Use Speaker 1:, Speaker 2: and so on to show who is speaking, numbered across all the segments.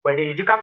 Speaker 1: Where did you come?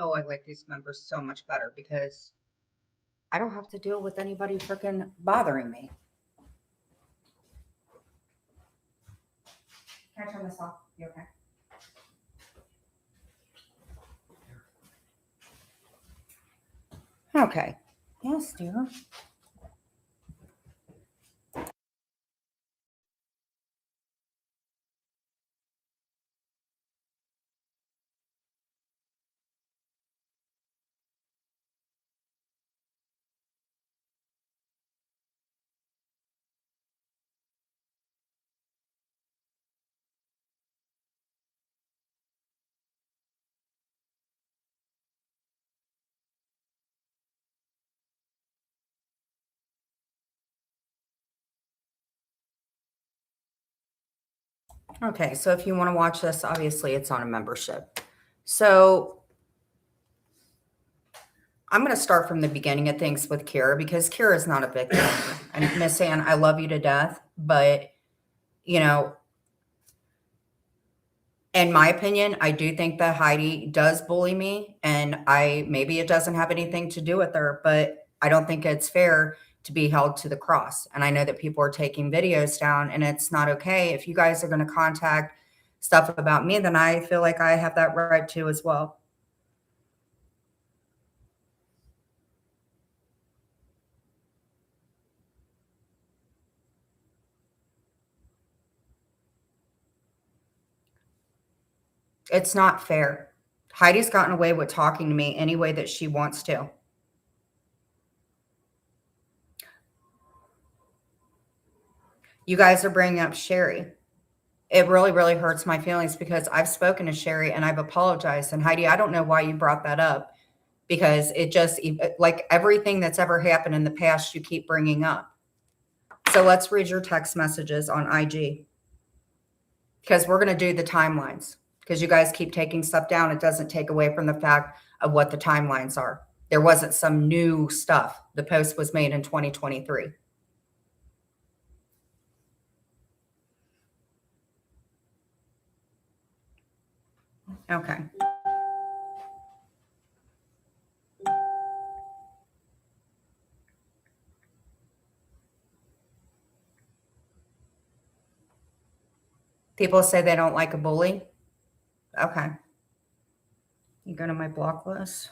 Speaker 2: Oh, I like these members so much better because I don't have to deal with anybody freaking bothering me. Can I turn this off? You okay? Okay. Yes, dear. Okay, so if you want to watch this, obviously it's on a membership. So I'm going to start from the beginning of things with Kira because Kira is not a victim. And Miss Ann, I love you to death, but you know, in my opinion, I do think that Heidi does bully me, and I maybe it doesn't have anything to do with her, but I don't think it's fair to be held to the cross. And I know that people are taking videos down, and it's not okay. If you guys are going to contact stuff about me, then I feel like I have that right too as well. It's not fair. Heidi's gotten away with talking to me any way that she wants to. You guys are bringing up Sherry. It really, really hurts my feelings because I've spoken to Sherry and I've apologized. And Heidi, I don't know why you brought that up because it just like everything that's ever happened in the past, you keep bringing up. So let's read your text messages on IG because we're going to do the timelines because you guys keep taking stuff down. It doesn't take away from the fact of what the timelines are. There wasn't some new stuff. The post was made in 2023. Okay. People say they don't like a bully. Okay. You go to my block list.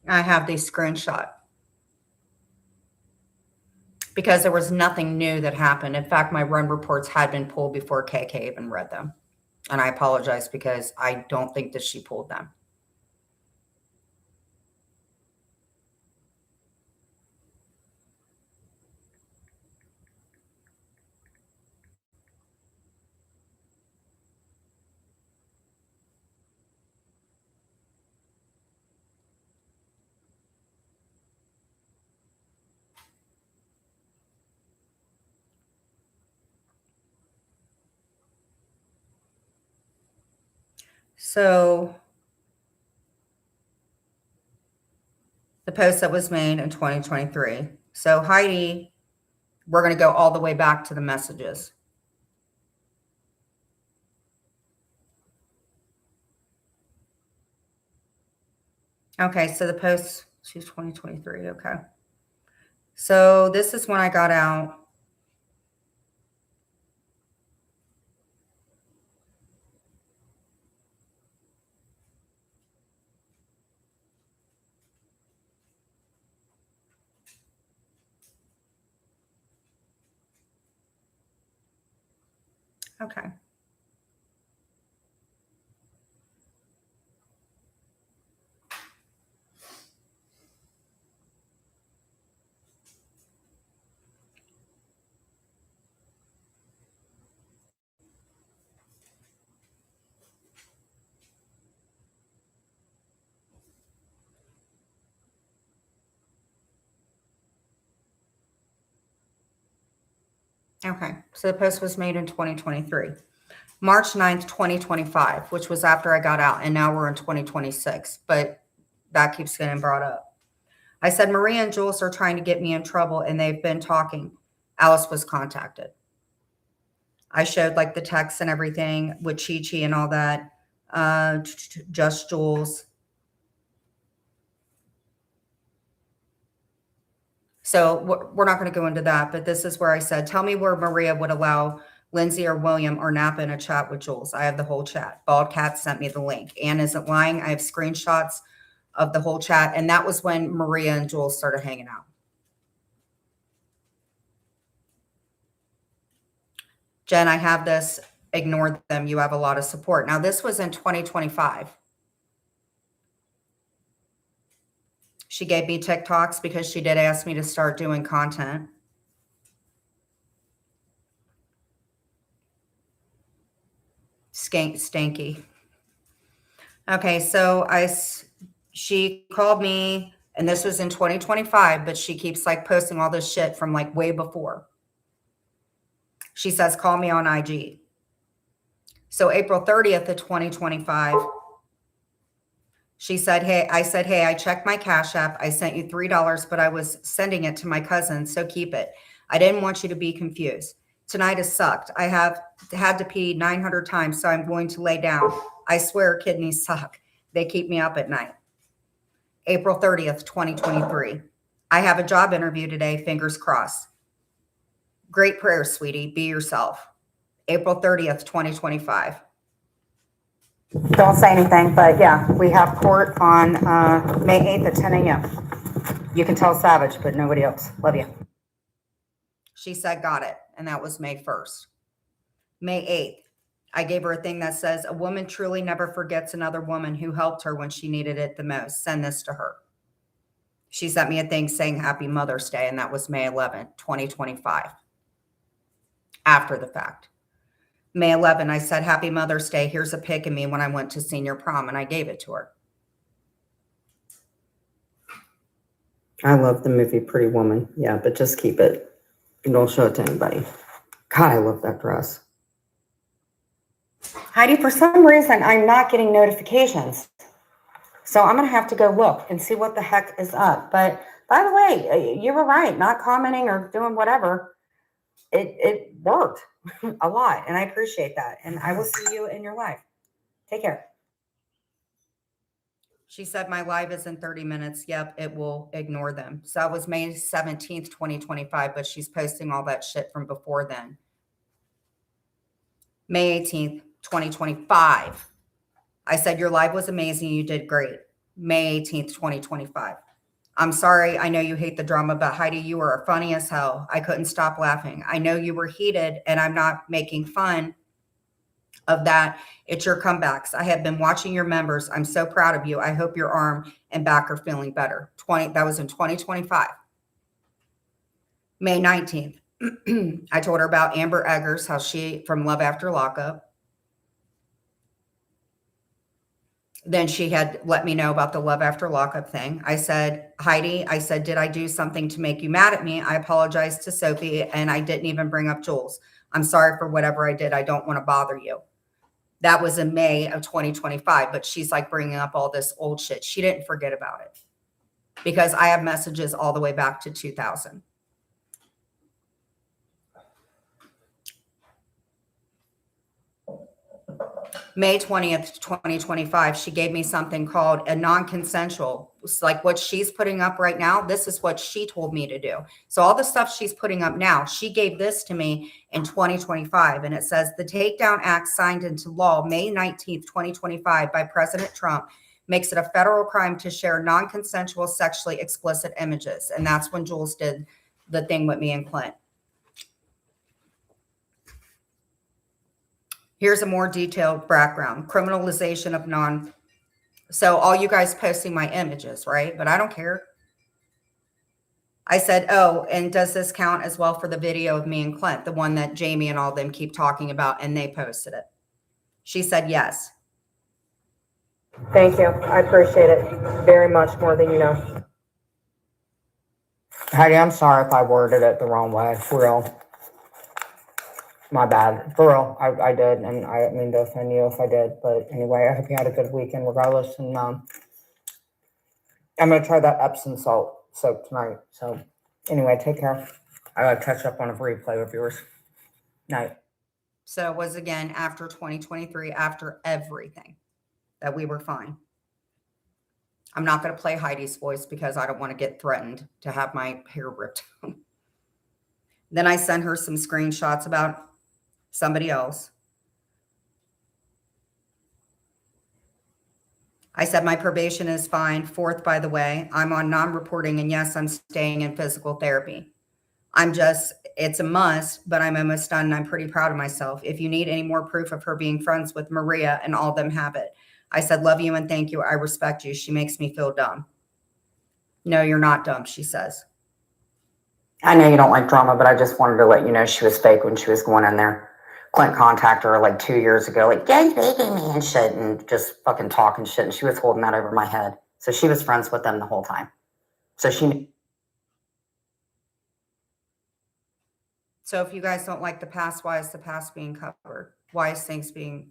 Speaker 2: I have these screenshot because there was nothing new that happened. In fact, my run reports had been pulled before KK even read them. And I apologize because I don't think that she pulled them. So the post that was made in 2023. So Heidi, we're going to go all the way back to the messages. Okay, so the post, she's 2023. Okay. So this is when I got out. Okay. Okay. So the post was made in 2023. March 9th, 2025, which was after I got out, and now we're in 2026, but that keeps getting brought up. I said, Maria and Jules are trying to get me in trouble and they've been talking. Alice was contacted. I showed like the text and everything with Chi Chi and all that. Just Jules. So we're not going to go into that, but this is where I said, tell me where Maria would allow Lindsay or William or Napa in a chat with Jules. I have the whole chat. Bald Cat sent me the link. Anne isn't lying. I have screenshots of the whole chat. And that was when Maria and Jules started hanging out. Jen, I have this. Ignore them. You have a lot of support. Now, this was in 2025. She gave me TikToks because she did ask me to start doing content. Stanky. Okay, so she called me, and this was in 2025, but she keeps like posting all this shit from like way before. She says, call me on IG. So April 30th of 2025, she said, hey, I checked my Cash App. I sent you $3, but I was sending it to my cousin, so keep it. I didn't want you to be confused. Tonight has sucked. I have had to pee 900 times, so I'm going to lay down. I swear kidneys suck. They keep me up at night. April 30th, 2023. I have a job interview today, fingers crossed. Great prayer, sweetie. Be yourself. April 30th, 2025. Don't say anything, but yeah, we have court on May 8th at 10 a.m. You can tell Savage, but nobody else. Love you. She said, got it. And that was May 1st. May 8th, I gave her a thing that says, a woman truly never forgets another woman who helped her when she needed it the most. Send this to her. She sent me a thing saying Happy Mother's Day, and that was May 11th, 2025. After the fact. May 11th, I said, Happy Mother's Day. Here's a pic of me when I went to senior prom, and I gave it to her. I love the movie Pretty Woman. Yeah, but just keep it. And don't show it to anybody. God, I love that dress. Heidi, for some reason, I'm not getting notifications. So I'm going to have to go look and see what the heck is up. But by the way, you were right. Not commenting or doing whatever. It worked a lot. And I appreciate that. And I will see you in your life. Take care. She said, my live is in 30 minutes. Yep, it will ignore them. So that was May 17th, 2025. But she's posting all that shit from before then. May 18th, 2025. I said, your live was amazing. You did great. May 18th, 2025. I'm sorry. I know you hate the drama, but Heidi, you were funny as hell. I couldn't stop laughing. I know you were heated, and I'm not making fun of that. It's your comebacks. I have been watching your members. I'm so proud of you. I hope your arm and back are feeling better. That was in 2025. May 19th. I told her about Amber Eggers, how she from Love After Lockup. Then she had let me know about the Love After Lockup thing. I said, Heidi, did I do something to make you mad at me? I apologized to Sophie, and I didn't even bring up Jules. I'm sorry for whatever I did. I don't want to bother you. That was in May of 2025, but she's like bringing up all this old shit. She didn't forget about it because I have messages all the way back to 2000. May 20th, 2025, she gave me something called a non-consensual. It's like what she's putting up right now. This is what she told me to do. So all the stuff she's putting up now, she gave this to me in 2025. And it says the Takedown Act signed into law May 19th, 2025 by President Trump makes it a federal crime to share non-consensual sexually explicit images. And that's when Jules did the thing with me and Clint. Here's a more detailed background. Criminalization of so all you guys posting my images, right? But I don't care. I said, oh, and does this count as well for the video of me and Clint, the one that Jamie and all them keep talking about, and they posted it? She said yes.
Speaker 1: Thank you. I appreciate it very much, more than you know.
Speaker 3: Heidi, I'm sorry if I worded it the wrong way. For real. My bad. For real, I did, and I didn't mean to offend you if I did. But anyway, I hope you had a good weekend regardless. And I'm going to try that Epsom salt soap tonight. So anyway, take care. I got to catch up on a replay of yours. Night.
Speaker 2: So it was again after 2023, after everything, that we were fine. I'm not going to play Heidi's voice because I don't want to get threatened to have my hair ripped. Then I sent her some screenshots about somebody else. I said, my probation is fine. Fourth, by the way, I'm on non-reporting, and yes, I'm staying in physical therapy. It's a must, but I'm almost done, and I'm pretty proud of myself. If you need any more proof of her being friends with Maria, and all of them have it. I said, love you and thank you. I respect you. She makes me feel dumb. No, you're not dumb, she says.
Speaker 3: I know you don't like drama, but I just wanted to let you know she was fake when she was going in there. Clint contacted her like 2 years ago, like, Jen's faking me and shit, and just fucking talking shit. And she was holding that over my head. So she was friends with them the whole time. So she.
Speaker 2: So if you guys don't like the past, why is the past being covered? Why is things being...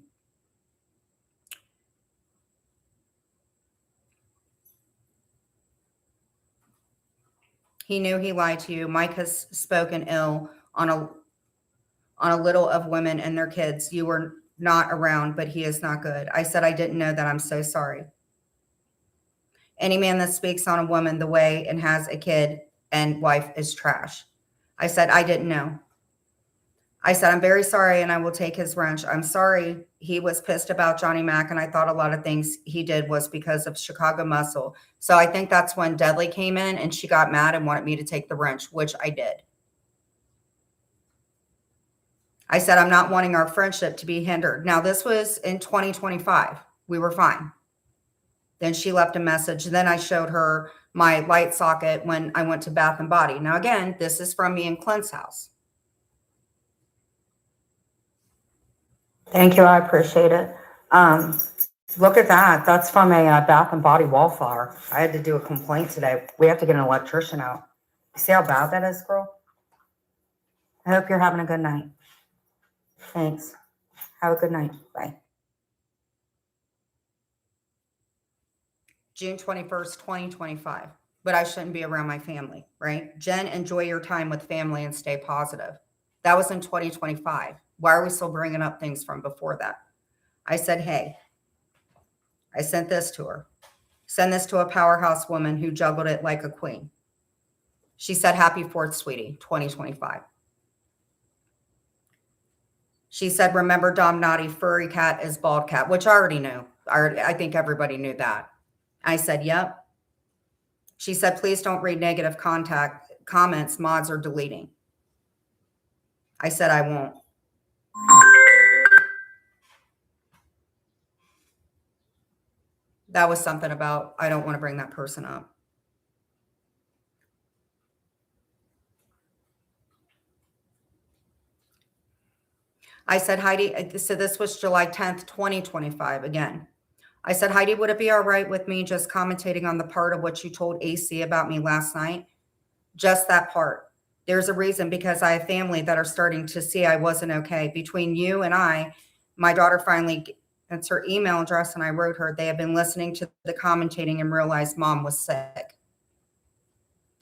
Speaker 2: He knew he lied to you. Mike has spoken ill on a little of women and their kids. You were not around, but he is not good. I said, I didn't know that. I'm so sorry. Any man that speaks on a woman the way and has a kid and wife is trash. I said, I didn't know. I said, I'm very sorry, and I will take his wrench. I'm sorry he was pissed about Johnny Mac, and I thought a lot of things he did was because of Chicago muscle. So I think that's when Deadly came in, and she got mad and wanted me to take the wrench, which I did. I said, I'm not wanting our friendship to be hindered. Now, this was in 2025. We were fine. Then she left a message. Then I showed her my light socket when I went to Bath and Body. Now, again, this is from me and Clint's house.
Speaker 3: Thank you. I appreciate it. Look at that. That's from a Bath and Body wallflower. I had to do a complaint today. We have to get an electrician out. You see how bad that is, girl? I hope you're having a good night. Thanks. Have a good night. Bye.
Speaker 2: June 21st, 2025. But I shouldn't be around my family, right? Jen, enjoy your time with family and stay positive. That was in 2025. Why are we still bringing up things from before that? I said, hey, I sent this to her. Send this to a powerhouse woman who juggled it like a queen. She said, happy 4th, sweetie, 2025. She said, remember Dom Naughty, furry cat is bald cat, which I already knew. I think everybody knew that. I said, yep. She said, please don't read negative comments. Mods are deleting. I said, I won't. That was something about, I don't want to bring that person up. I said, Heidi, so this was July 10th, 2025 again. I said, Heidi, would it be all right with me just commentating on the part of what you told AC about me last night? Just that part. There's a reason, because I have family that are starting to see I wasn't okay. Between you and I, My daughter finally, that's her email address, and I wrote her, they have been listening to the commentating and realized mom was sick.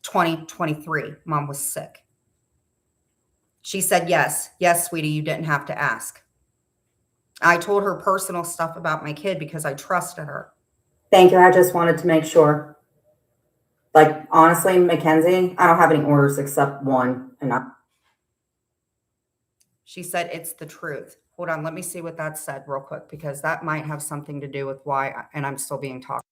Speaker 2: 2023, mom was sick. She said, yes, sweetie, you didn't have to ask. I told her personal stuff about my kid because I trusted her.
Speaker 3: Thank you. I just wanted to make sure. Like, honestly, Mackenzie, I don't have any orders except one. And
Speaker 2: She said, it's the truth. Hold on, let me see what that said real quick, because that might have something to do with why, and I'm still being talked.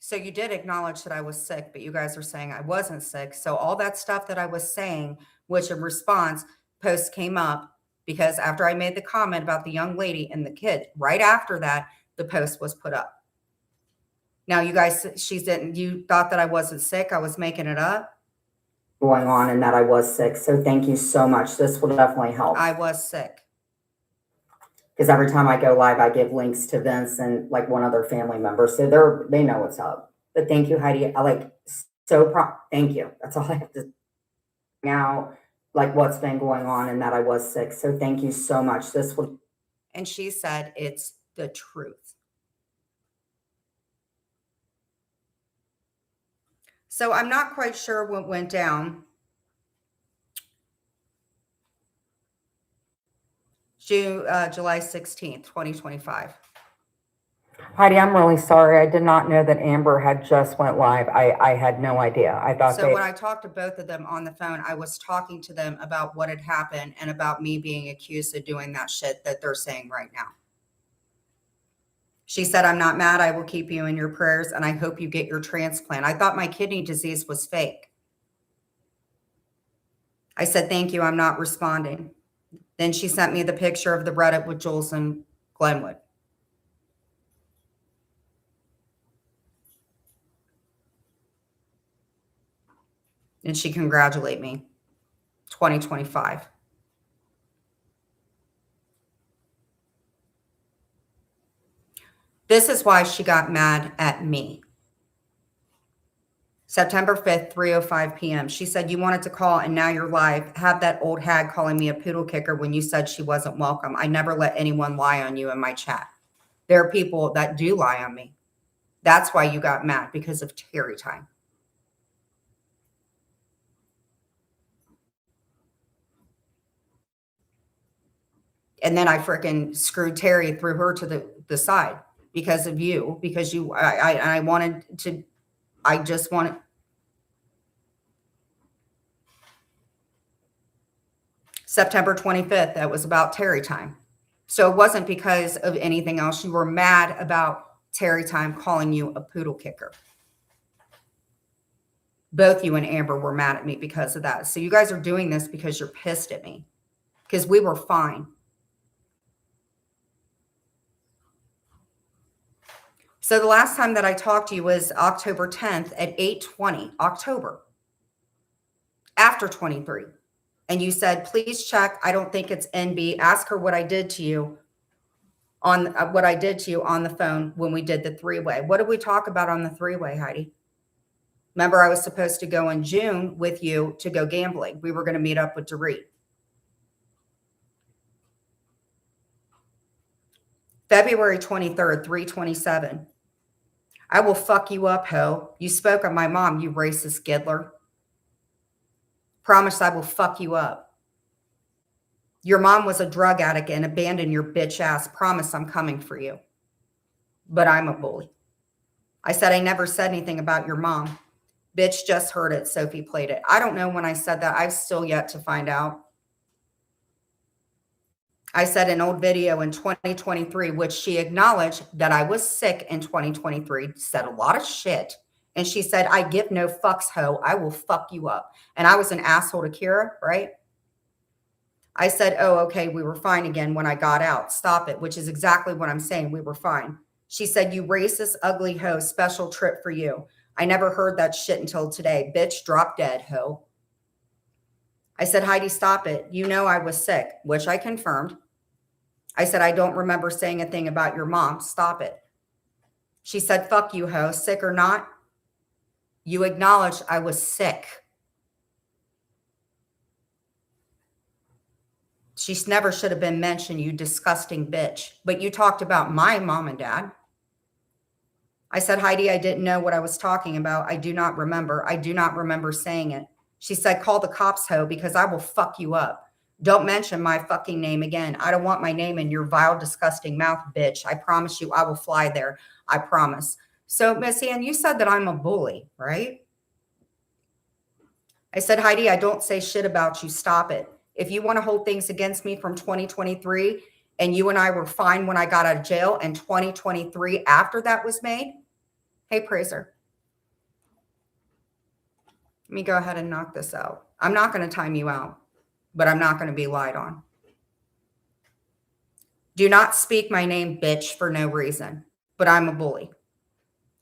Speaker 2: So you did acknowledge that I was sick, but you guys are saying I wasn't sick. So all that stuff that I was saying, which in response, posts came up because after I made the comment about the young lady and the kid, right after that, the post was put up. Now you guys, you thought that I wasn't sick. I was making it up.
Speaker 3: going on and that I was sick. So thank you so much. This will definitely help.
Speaker 2: I was sick.
Speaker 3: Because every time I go live, I give links to Vince and like one other family member. So they know what's up. But thank you, Heidi. Thank you. That's all I have to now, like what's been going on and that I was sick. So thank you so much.
Speaker 2: And she said, it's the truth. So I'm not quite sure what went down. July 16th, 2025.
Speaker 3: Heidi, I'm really sorry. I did not know that Amber had just went live. I had no idea. I thought
Speaker 2: so when I talked to both of them on the phone, I was talking to them about what had happened and about me being accused of doing that shit that they're saying right now. She said, I'm not mad. I will keep you in your prayers, and I hope you get your transplant. I thought my kidney disease was fake. I said, thank you. I'm not responding. Then she sent me the picture of the Reddit with Jules and Glenwood. And she congratulated me. 2025. This is why she got mad at me. September 5th, 3:05 p.m. She said, you wanted to call and now you're live. Have that old hag calling me a poodle kicker when you said she wasn't welcome. I never let anyone lie on you in my chat. There are people that do lie on me. That's why you got mad, because of Terry time. And then I freaking screwed Terry, threw her to the side because of you, because I just wanted. September 25th, that was about Terry time. So it wasn't because of anything else. You were mad about Terry time calling you a poodle kicker. Both you and Amber were mad at me because of that. So you guys are doing this because you're pissed at me, because we were fine. So the last time that I talked to you was October 10th at 8:20, October, after 23. And you said, please check. I don't think it's NB. Ask her what I did to you on the phone when we did the three-way. What did we talk about on the three-way, Heidi? Remember, I was supposed to go in June with you to go gambling. We were going to meet up with Dorit. February 23rd, 3:27. I will fuck you up, ho. You spoke on my mom, you racist giddler. Promise I will fuck you up. Your mom was a drug addict and abandoned your bitch ass. Promise I'm coming for you. But I'm a bully. I said I never said anything about your mom. Bitch just heard it. Sophie played it. I don't know when I said that. I've still yet to find out. I said an old video in 2023, which she acknowledged that I was sick in 2023, said a lot of shit. And she said, I give no fucks, ho. I will fuck you up. And I was an asshole to Kira, right? I said, oh, okay, we were fine again when I got out. Stop it, which is exactly what I'm saying. We were fine. She said, you racist, ugly hoe, special trip for you. I never heard that shit until today. Bitch, drop dead, hoe. I said, Heidi, stop it. You know I was sick, which I confirmed. I said, I don't remember saying a thing about your mom. Stop it. She said, fuck you, hoe. Sick or not, you acknowledged I was sick. She never should have been mentioned, you disgusting bitch. But you talked about my mom and dad. I said, Heidi, I didn't know what I was talking about. I do not remember. I do not remember saying it. She said, call the cops, hoe, because I will fuck you up. Don't mention my fucking name again. I don't want my name in your vile, disgusting mouth, bitch. I promise you I will fly there. I promise. So, Miss Ann, you said that I'm a bully, right? I said, Heidi, I don't say shit about you. Stop it. If you want to hold things against me from 2023 and you and I were fine when I got out of jail and 2023 after that was made, hey, Praiser, let me go ahead and knock this out. I'm not going to time you out, but I'm not going to be lied on. Do not speak my name, bitch, for no reason, but I'm a bully.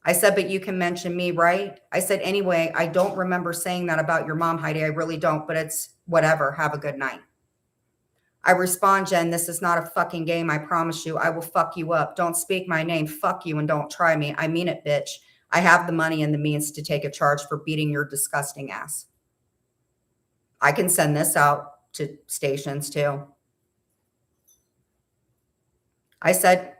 Speaker 2: I said, but you can mention me, right? I said, anyway, I don't remember saying that about your mom, Heidi. I really don't, but it's whatever. Have a good night. I respond, Jen, this is not a fucking game. I promise you, I will fuck you up. Don't speak my name. Fuck you and don't try me. I mean it, bitch. I have the money and the means to take a charge for beating your disgusting ass. I can send this out to stations too. I said,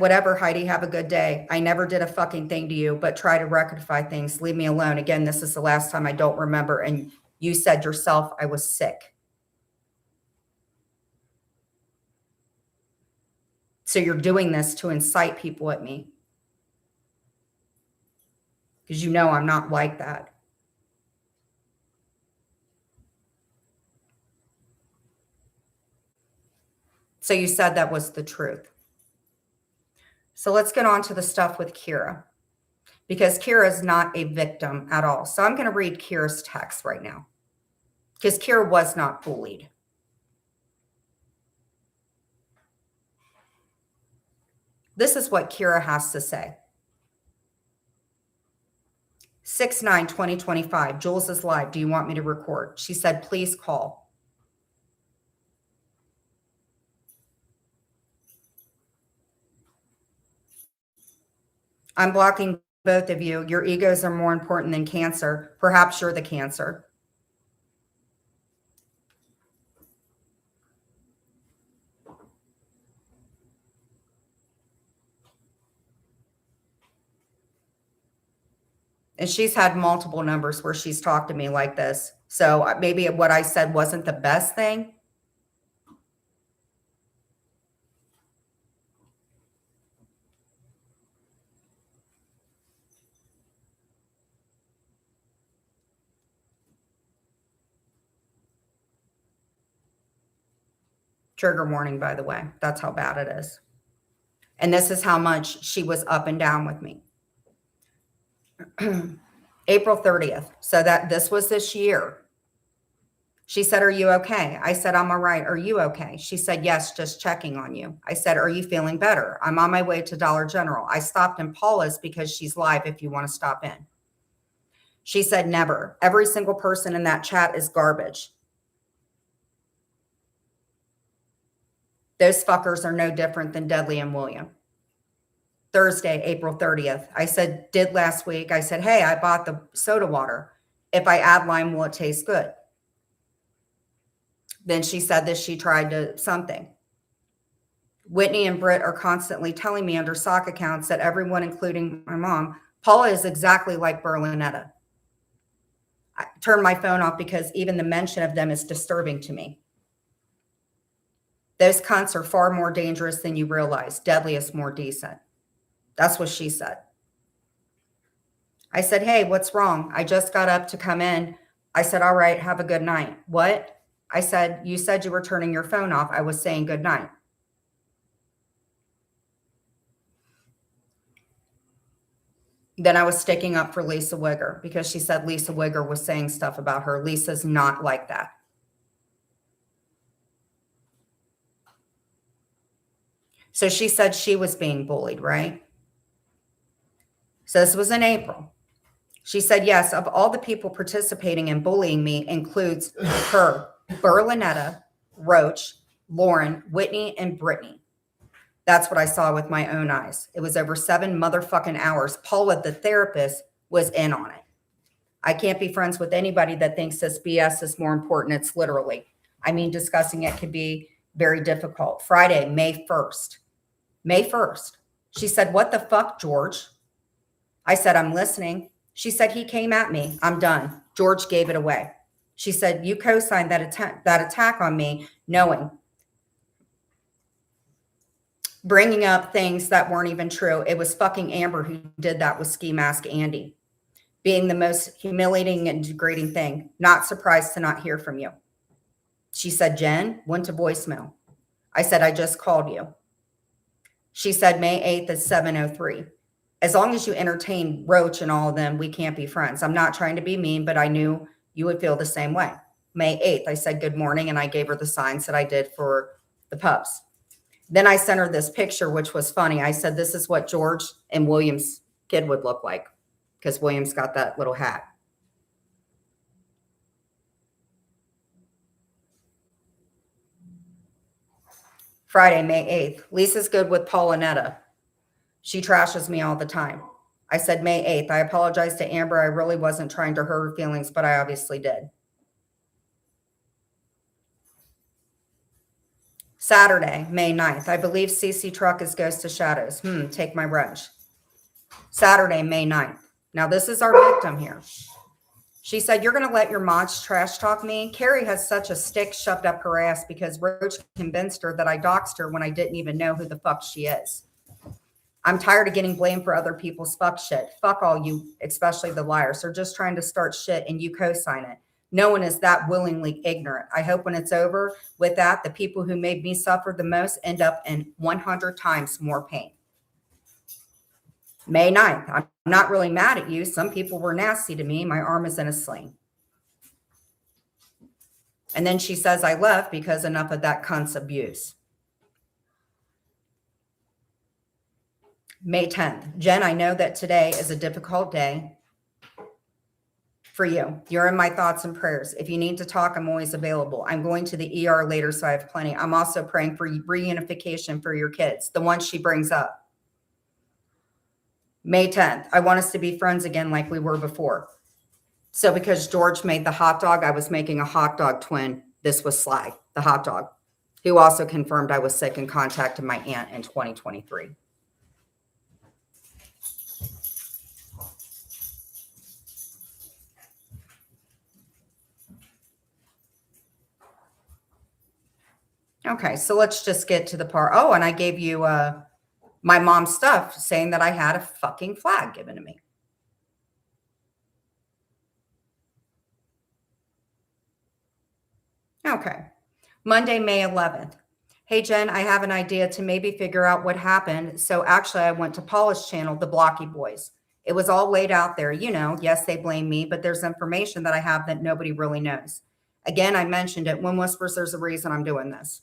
Speaker 2: whatever, Heidi, have a good day. I never did a fucking thing to you, but try to rectify things. Leave me alone. Again, this is the last time I don't remember. And you said yourself I was sick. So you're doing this to incite people at me. Because you know I'm not like that. So you said that was the truth. So let's get on to the stuff with Kira. Because Kira is not a victim at all. So I'm going to read Kira's text right now. Because Kira was not bullied. This is what Kira has to say. 6/9/2025. Jules is live. Do you want me to record? She said, please call. I'm blocking both of you. Your egos are more important than cancer. Perhaps you're the cancer. And she's had multiple numbers where she's talked to me like this. So maybe what I said wasn't the best thing. Trigger warning, by the way. That's how bad it is. And this is how much she was up and down with me. April 30th. So that this was this year. She said, are you okay? I said, I'm all right. Are you okay? She said, yes, just checking on you. I said, are you feeling better? I'm on my way to Dollar General. I stopped in Paula's because she's live if you want to stop in. She said, never. Every single person in that chat is garbage. Those fuckers are no different than Dudley and William. Thursday, April 30th. I said, did last week. I said, hey, I bought the soda water. If I add lime, will it taste good? Then she said that she tried to something. Whitney and Britt are constantly telling me under sock accounts that everyone, including my mom, Paula is exactly like Berlinetta. I turned my phone off because even the mention of them is disturbing to me. Those cunts are far more dangerous than you realize. Deadliest, more decent. That's what she said. I said, hey, what's wrong? I just got up to come in. I said, all right, have a good night. What? I said, you said you were turning your phone off. I was saying good night. Then I was sticking up for Lisa Wigger because she said Lisa Wigger was saying stuff about her. Lisa's not like that. So she said she was being bullied, right? So this was in April. She said, yes, of all the people participating in bullying me includes her, Berlinetta, Roach, Lauren, Whitney, and Brittany. That's what I saw with my own eyes. It was over 7 motherfucking hours. Paula, the therapist, was in on it. I can't be friends with anybody that thinks this BS is more important. It's literally, I mean, discussing it could be very difficult. Friday, May 1st. May 1st. She said, what the fuck, George? I said, I'm listening. She said, he came at me. I'm done. George gave it away. She said, you co-signed that attack on me, knowing, bringing up things that weren't even true. It was fucking Amber who did that with Ski Mask Andy, being the most humiliating and degrading thing. Not surprised to not hear from you. She said, Jen, went to voicemail. I said, I just called you. She said, May 8th at 7:03. As long as you entertain Roach and all of them, we can't be friends. I'm not trying to be mean, but I knew you would feel the same way. May 8th, I said good morning, and I gave her the signs that I did for the pups. Then I sent her this picture, which was funny. I said, this is what George and William's kid would look like, because William's got that little hat. Friday, May 8th. Lisa's good with Paulinetta. She trashes me all the time. I said, May 8th. I apologize to Amber. I really wasn't trying to hurt her feelings, but I obviously did. Saturday, May 9th. I believe CC Truck is Ghost of Shadows. Take my wrench. Saturday, May 9th. Now, this is our victim here. She said, you're going to let your mods trash talk me? Carrie has such a stick shoved up her ass because Roach convinced her that I doxed her when I didn't even know who the fuck she is. I'm tired of getting blamed for other people's fuck shit. Fuck all you, especially the liars. They're just trying to start shit and you co-sign it. No one is that willingly ignorant. I hope when it's over with that, the people who made me suffer the most end up in 100 times more pain. May 9th. I'm not really mad at you. Some people were nasty to me. My arm is in a sling. And then she says I left because enough of that cunt's abuse. May 10th. Jen, I know that today is a difficult day for you. You're in my thoughts and prayers. If you need to talk, I'm always available. I'm going to the ER later, so I have plenty. I'm also praying for reunification for your kids, the ones she brings up. May 10th. I want us to be friends again like we were before. So because George made the hot dog, I was making a hot dog twin. This was Sly, the hot dog, who also confirmed I was sick and contacted my aunt in 2023. Okay, so let's just get to the part. Oh, and I gave you my mom's stuff saying that I had a fucking flag given to me. Okay, Monday, May 11th. Hey, Jen, I have an idea to maybe figure out what happened. So actually, I went to Paula's channel, The Blocky Boys. It was all laid out there. You know, yes, they blame me, but there's information that I have that nobody really knows. Again, I mentioned it. When Whispers, there's a reason I'm doing this.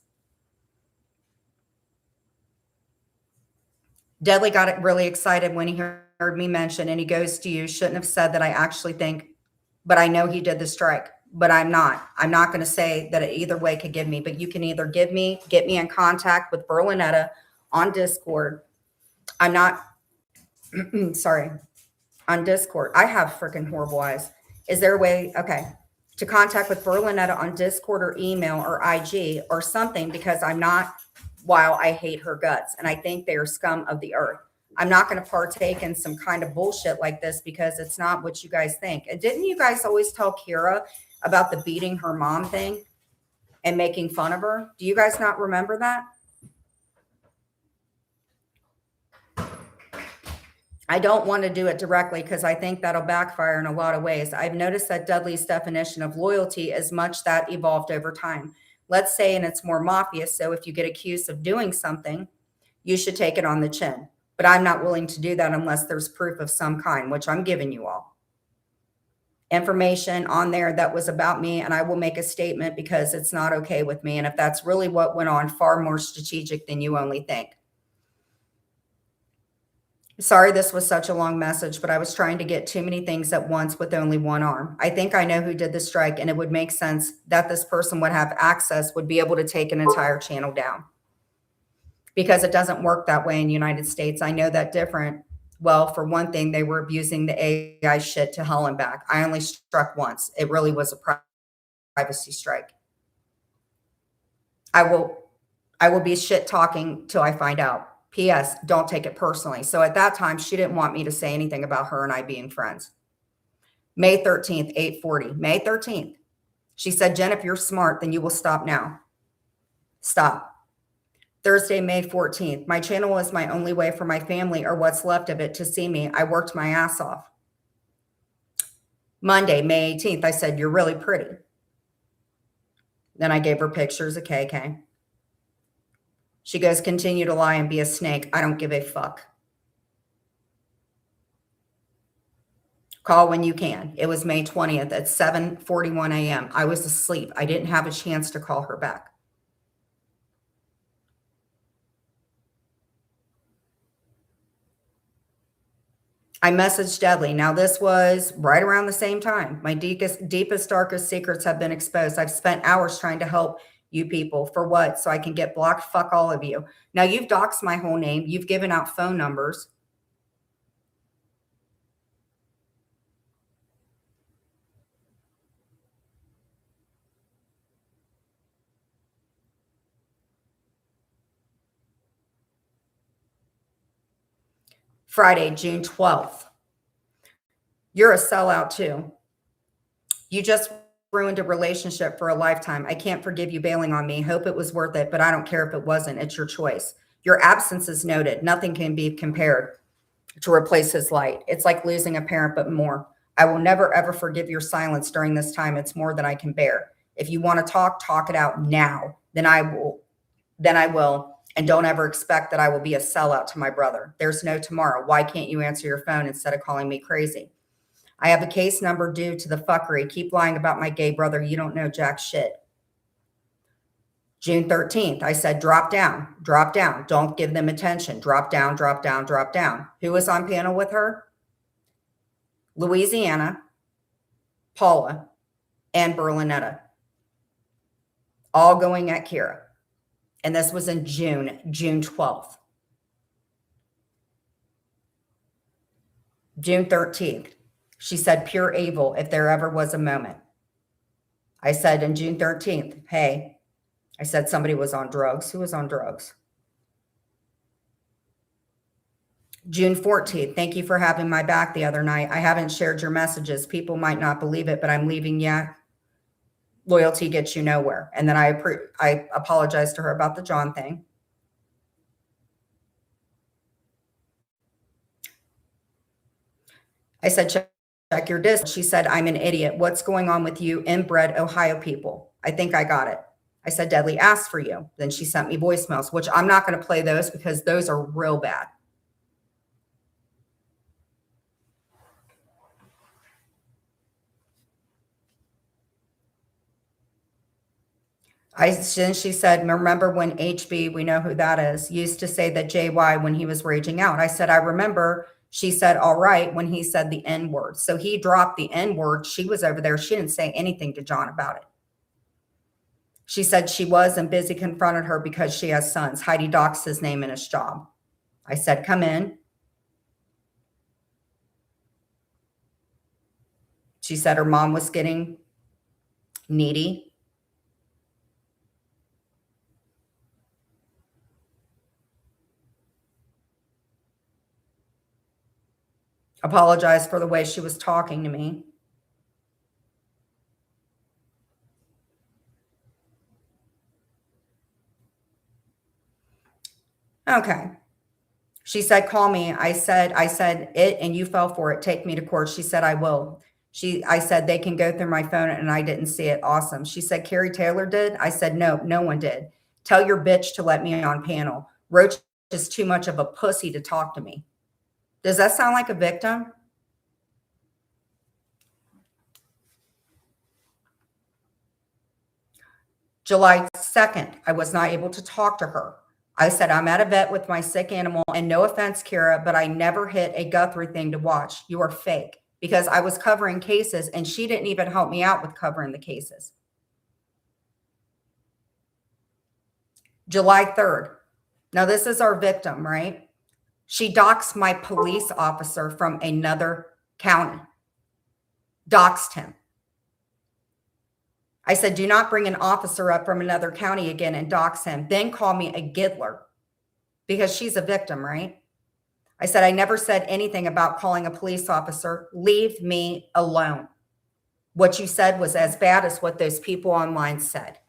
Speaker 2: Deadly got really excited when he heard me mention, and he goes to you, shouldn't have said that I actually think, but I know he did the strike, but I'm not going to say that it either way could give me, but you can either get me in contact with Berlinetta on Discord. I'm not, sorry, on Discord. I have freaking horrible eyes. Is there a way, okay, to contact with Berlinetta on Discord or email or IG or something, because I'm not, while I hate her guts and I think they are scum of the earth. I'm not going to partake in some kind of bullshit like this because it's not what you guys think. And didn't you guys always tell Kira about the beating her mom thing and making fun of her? Do you guys not remember that? I don't want to do it directly because I think that'll backfire in a lot of ways. I've noticed that Dudley's definition of loyalty is much that evolved over time. Let's say, and it's more mafia, so if you get accused of doing something, you should take it on the chin. But I'm not willing to do that unless there's proof of some kind, which I'm giving you all. Information on there that was about me, and I will make a statement because it's not okay with me. And if that's really what went on, far more strategic than you only think. Sorry this was such a long message, but I was trying to get too many things at once with only one arm. I think I know who did the strike, and it would make sense that this person would have access, would be able to take an entire channel down. Because it doesn't work that way in the United States. I know that different. Well, for one thing, they were abusing the AI shit to hell and back. I only struck once. It really was a privacy strike. I will be shit talking till I find out. P.S. Don't take it personally. So at that time, she didn't want me to say anything about her and I being friends. May 13th, 8:40. May 13th. She said, Jen, if you're smart, then you will stop now. Stop. Thursday, May 14th. My channel was my only way for my family or what's left of it to see me. I worked my ass off. Monday, May 18th. I said, you're really pretty. Then I gave her pictures of KK. She goes, continue to lie and be a snake. I don't give a fuck. Call when you can. It was May 20th at 7:41 a.m. I was asleep. I didn't have a chance to call her back. I messaged Deadly. Now, this was right around the same time. My deepest, darkest secrets have been exposed. I've spent hours trying to help you people. For what? So I can get blocked? Fuck all of you. Now, you've doxed my whole name. You've given out phone numbers. Friday, June 12th. You're a sellout too. You just ruined a relationship for a lifetime. I can't forgive you bailing on me. Hope it was worth it, but I don't care if it wasn't. It's your choice. Your absence is noted. Nothing can be compared to replace his light. It's like losing a parent, but more. I will never, ever forgive your silence during this time. It's more than I can bear. If you want to talk it out now. Then I will. And don't ever expect that I will be a sellout to my brother. There's no tomorrow. Why can't you answer your phone instead of calling me crazy? I have a case number due to the fuckery. Keep lying about my gay brother. You don't know jack shit. June 13th, I said, drop down, drop down. Don't give them attention. Drop down, drop down, drop down. Who was on panel with her? Louisiana, Paula, and Berlinetta. All going at Kira. And this was in June 12th. June 13th. She said, pure evil if there ever was a moment. I said on June 13th, hey, I said somebody was on drugs. Who was on drugs? June 14th, thank you for having my back the other night. I haven't shared your messages. People might not believe it, but I'm leaving you. Loyalty gets you nowhere. And then I apologized to her about the John thing. I said, check your disc. She said, I'm an idiot. What's going on with you inbred Ohio people? I think I got it. I said, Deadly asked for you. Then she sent me voicemails, which I'm not going to play those because those are real bad. Then she said, remember when HB, we know who that is, used to say that JY when he was raging out. I said, I remember. She said, all right, when he said the N word. So he dropped the N word. She was over there. She didn't say anything to John about it. She said she was, and Busy confronted her because she has sons. Heidi doxed his name and his job. I said, come in. She said her mom was getting needy. Apologized for the way she was talking to me. Okay. She said, call me. I said it and you fell for it. Take me to court. She said, I will. I said, they can go through my phone and I didn't see it. Awesome. She said, Carrie Taylor did. I said, no one did. Tell your bitch to let me on panel. Roach is too much of a pussy to talk to me. Does that sound like a victim? July 2nd, I was not able to talk to her. I said, I'm at a vet with my sick animal, and no offense, Kira, but I never hit a Guthrie thing to watch. You are fake, because I was covering cases and she didn't even help me out with covering the cases. July 3rd. Now, this is our victim, right? She doxed my police officer from another county. Doxed him. I said, do not bring an officer up from another county again and dox him. Then call me a giddler, because she's a victim, right? I said, I never said anything about calling a police officer. Leave me alone. What you said was as bad as what those people online said.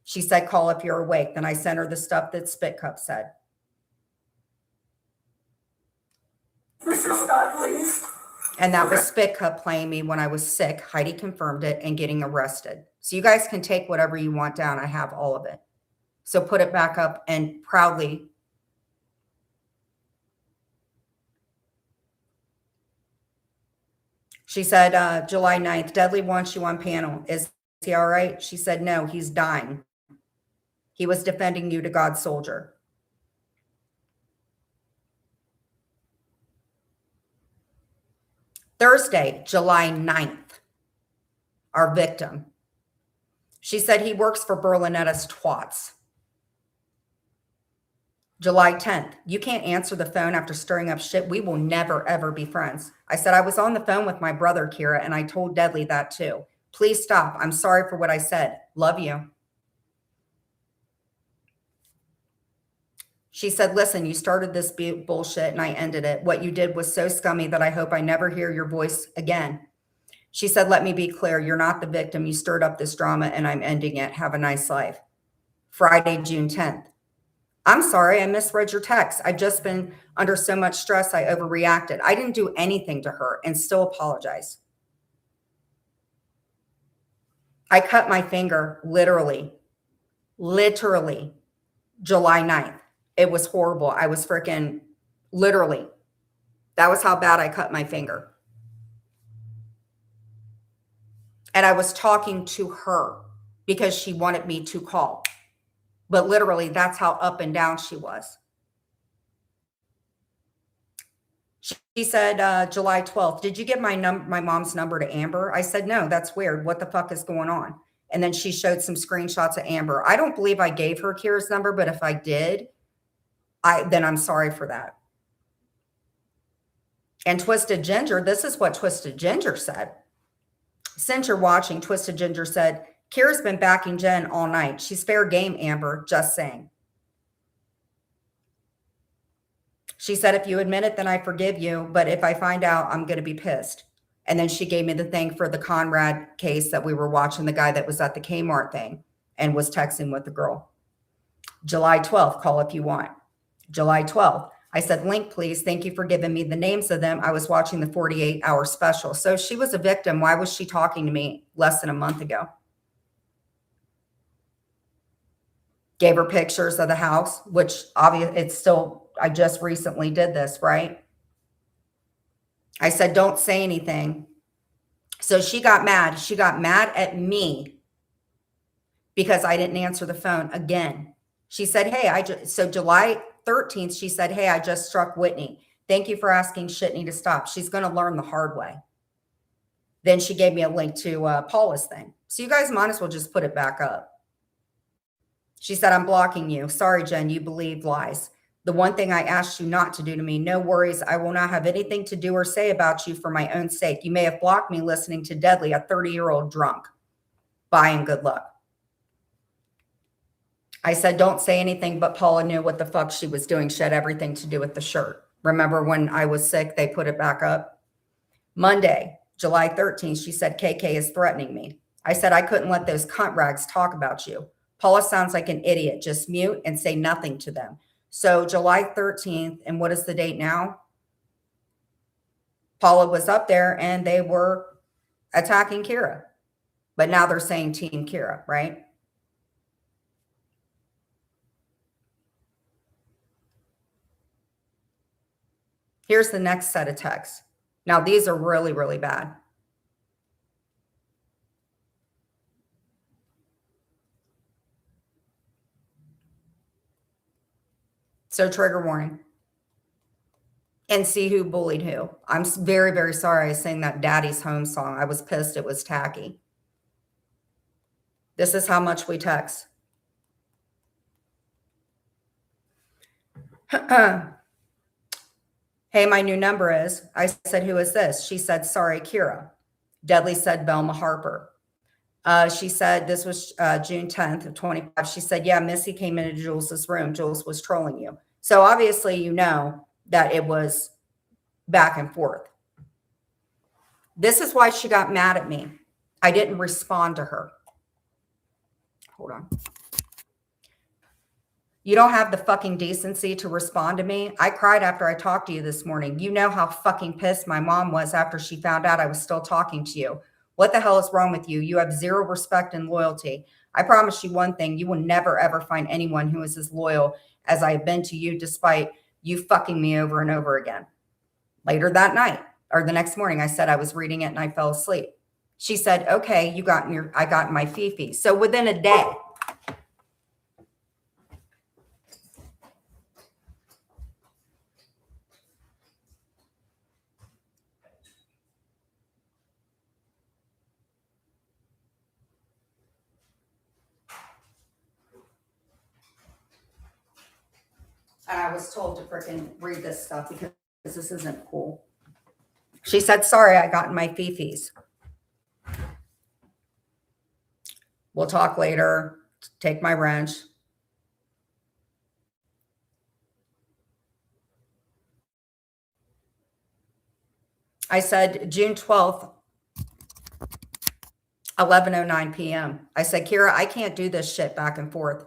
Speaker 2: She said, call if you're awake. Then I sent her the stuff that Spit Cup said.
Speaker 4: Mr. Scott, please.
Speaker 2: And that was Spit Cup playing me when I was sick. Heidi confirmed it, and getting arrested. So you guys can take whatever you want down. I have all of it. So put it back up and proudly. She said, July 9th, Deadly wants you on panel. Is he all right? She said, no, he's dying. He was defending you to God's soldier. Thursday, July 9th, our victim. She said he works for Berlinetta's twats. July 10th, you can't answer the phone after stirring up shit. We will never, ever be friends. I said, I was on the phone with my brother, Kira, and I told Deadly that too. Please stop. I'm sorry for what I said. Love you. She said, listen, you started this bullshit and I ended it. What you did was so scummy that I hope I never hear your voice again. She said, let me be clear. You're not the victim. You stirred up this drama and I'm ending it. Have a nice life. Friday, June 10th. I'm sorry, I misread your text. I've just been under so much stress, I overreacted. I didn't do anything to her and still apologize. I cut my finger, literally, July 9th. It was horrible. I was freaking, literally, that was how bad I cut my finger. And I was talking to her because she wanted me to call. But literally, that's how up and down she was. She said, July 12th, did you give my mom's number to Amber? I said, no, that's weird. What the fuck is going on? And then she showed some screenshots of Amber. I don't believe I gave her Kira's number, but if I did, then I'm sorry for that. And Twisted Ginger, this is what Twisted Ginger said. Since you're watching, Twisted Ginger said, Kira's been backing Jen all night. She's fair game, Amber, just saying. She said, if you admit it, then I forgive you. But if I find out, I'm going to be pissed. And then she gave me the thing for the Conrad case that we were watching, the guy that was at the Kmart thing and was texting with the girl. July 12th, call if you want. July 12th. I said, link, please. Thank you for giving me the names of them. I was watching the 48-hour special. So she was a victim. Why was she talking to me less than a month ago? Gave her pictures of the house, which obviously it's still, I just recently did this, right? I said, don't say anything. So she got mad. She got mad at me because I didn't answer the phone again. She said, hey, so July 13th, she said, hey, I just struck Whitney. Thank you for asking Shitney to stop. She's going to learn the hard way. Then she gave me a link to Paula's thing. So you guys might as well just put it back up. She said, I'm blocking you. Sorry, Jen, you believe lies. The one thing I asked you not to do to me, no worries. I will not have anything to do or say about you for my own sake. You may have blocked me listening to Deadly, a 30-year-old drunk. Bye and good luck. I said, don't say anything, but Paula knew what the fuck she was doing. She had everything to do with the shirt. Remember when I was sick, they put it back up? Monday, July 13th, she said, KK is threatening me. I said, I couldn't let those cunt rags talk about you. Paula sounds like an idiot. Just mute and say nothing to them. So July 13th, and what is the date now? Paula was up there and they were attacking Kira. But now they're saying Team Kira, right? Here's the next set of texts. Now these are really, really bad. So trigger warning. And see who bullied who. I'm very, very sorry I sang that Daddy's Home song. I was pissed. It was tacky. This is how much we text. Hey, my new number is. I said, who is this? She said, sorry, Kira. Deadly said, Velma Harper. She said, this was June 10th of 25. She said, yeah, Missy came into Jules's room. Jules was trolling you. So obviously, you know that it was back and forth. This is why she got mad at me. I didn't respond to her. Hold on. You don't have the fucking decency to respond to me. I cried after I talked to you this morning. You know how fucking pissed my mom was after she found out I was still talking to you. What the hell is wrong with you? You have zero respect and loyalty. I promise you one thing. You will never, ever find anyone who is as loyal as I have been to you, despite you fucking me over and over again. Later that night, or the next morning, I said I was reading it and I fell asleep. She said, okay, I got in my fifi. So within a day, and I was told to freaking read this stuff because this isn't cool. She said, sorry, I got in my fifis. We'll talk later. Take my wrench. I said, June 12th, 11:09 p.m. I said, Kira, I can't do this shit back and forth.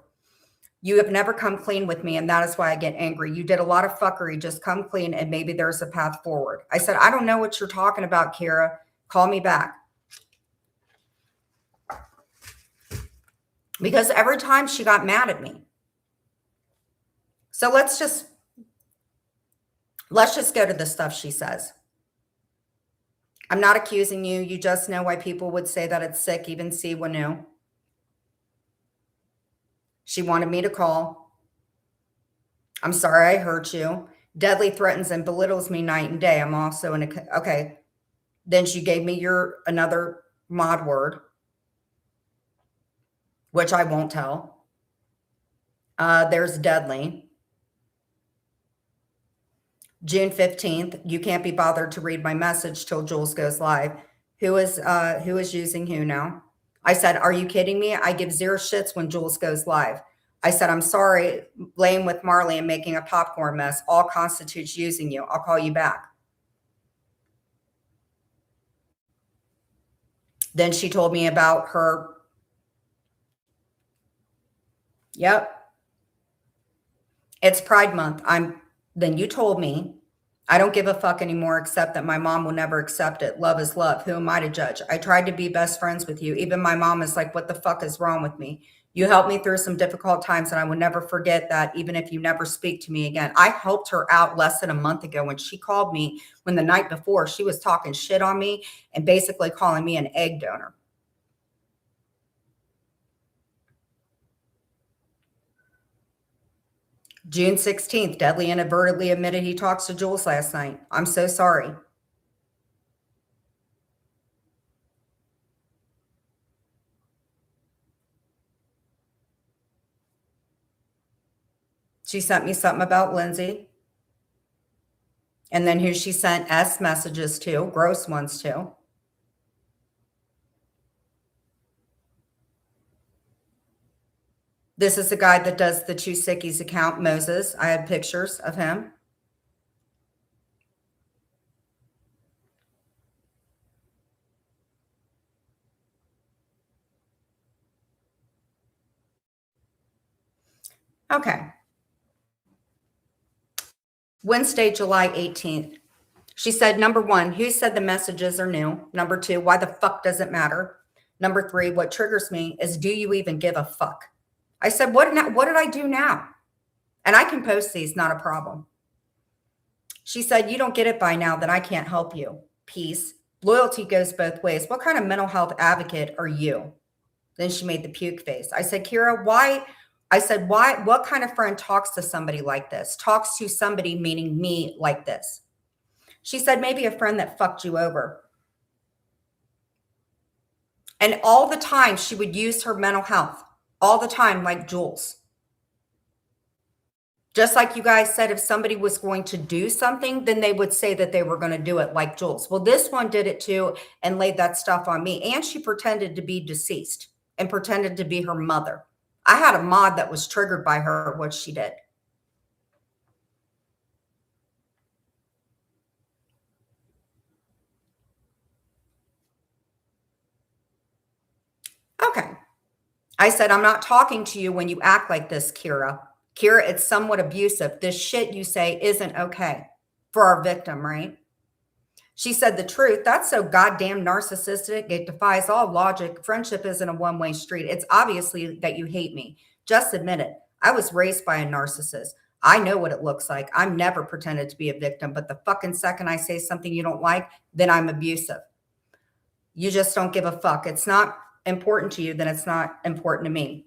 Speaker 2: You have never come clean with me, and that is why I get angry. You did a lot of fuckery. Just come clean, and maybe there's a path forward. I said, I don't know what you're talking about, Kira. Call me back. Because every time she got mad at me. So let's just go to the stuff she says. I'm not accusing you. You just know why people would say that it's sick. Even Siwa knew. She wanted me to call. I'm sorry I hurt you. Deadly threatens and belittles me night and day. I'm also in a, okay. Then she gave me another mod word, which I won't tell. There's Deadly. June 15th, you can't be bothered to read my message till Jules goes live. Who is using who now? I said, are you kidding me? I give zero shits when Jules goes live. I said, I'm sorry, laying with Marley and making a popcorn mess all constitutes using you. I'll call you back. Then she told me about her. Yep. It's Pride Month. Then you told me, I don't give a fuck anymore, except that my mom will never accept it. Love is love. Who am I to judge? I tried to be best friends with you. Even my mom is like, what the fuck is wrong with me? You helped me through some difficult times, and I will never forget that, even if you never speak to me again. I helped her out less than a month ago when she called me, when the night before she was talking shit on me and basically calling me an egg donor. June 16th, Deadly inadvertently admitted he talks to Jules last night. I'm so sorry. She sent me something about Lindsay. And then who she sent S messages to, gross ones to. This is the guy that does the Two Sickies account, Moses. I had pictures of him. Okay. Wednesday, July 18th. She said, number one, who said the messages are new? Number two, why the fuck does it matter? Number three, what triggers me is, do you even give a fuck? I said, what did I do now? And I can post these, not a problem. She said, you don't get it by now that I can't help you. Peace. Loyalty goes both ways. What kind of mental health advocate are you? Then she made the puke face. I said, Kira, why I said, why? What kind of friend talks to somebody like this? Talks to somebody, meaning me, like this? She said, maybe a friend that fucked you over. And all the time she would use her mental health, all the time, like Jules. Just like you guys said, if somebody was going to do something, then they would say that they were going to do it like Jules. Well, this one did it too and laid that stuff on me. And she pretended to be deceased and pretended to be her mother. I had a mod that was triggered by her, what she did. Okay. I said, I'm not talking to you when you act like this, Kira. Kira, it's somewhat abusive. This shit you say isn't okay for our victim, right? She said the truth. That's so goddamn narcissistic. It defies all logic. Friendship isn't a one-way street. It's obviously that you hate me. Just admit it. I was raised by a narcissist. I know what it looks like. I'm never pretended to be a victim, but the fucking second I say something you don't like, then I'm abusive. You just don't give a fuck. It's not important to you, then it's not important to me.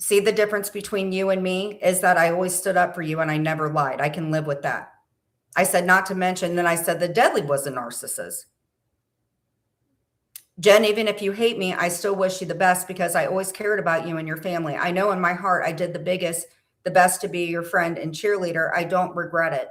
Speaker 2: See, the difference between you and me is that I always stood up for you and I never lied. I can live with that. I said, not to mention, then I said the deadly was a narcissist. Jen, even if you hate me, I still wish you the best because I always cared about you and your family. I know in my heart I did the best to be your friend and cheerleader. I don't regret it.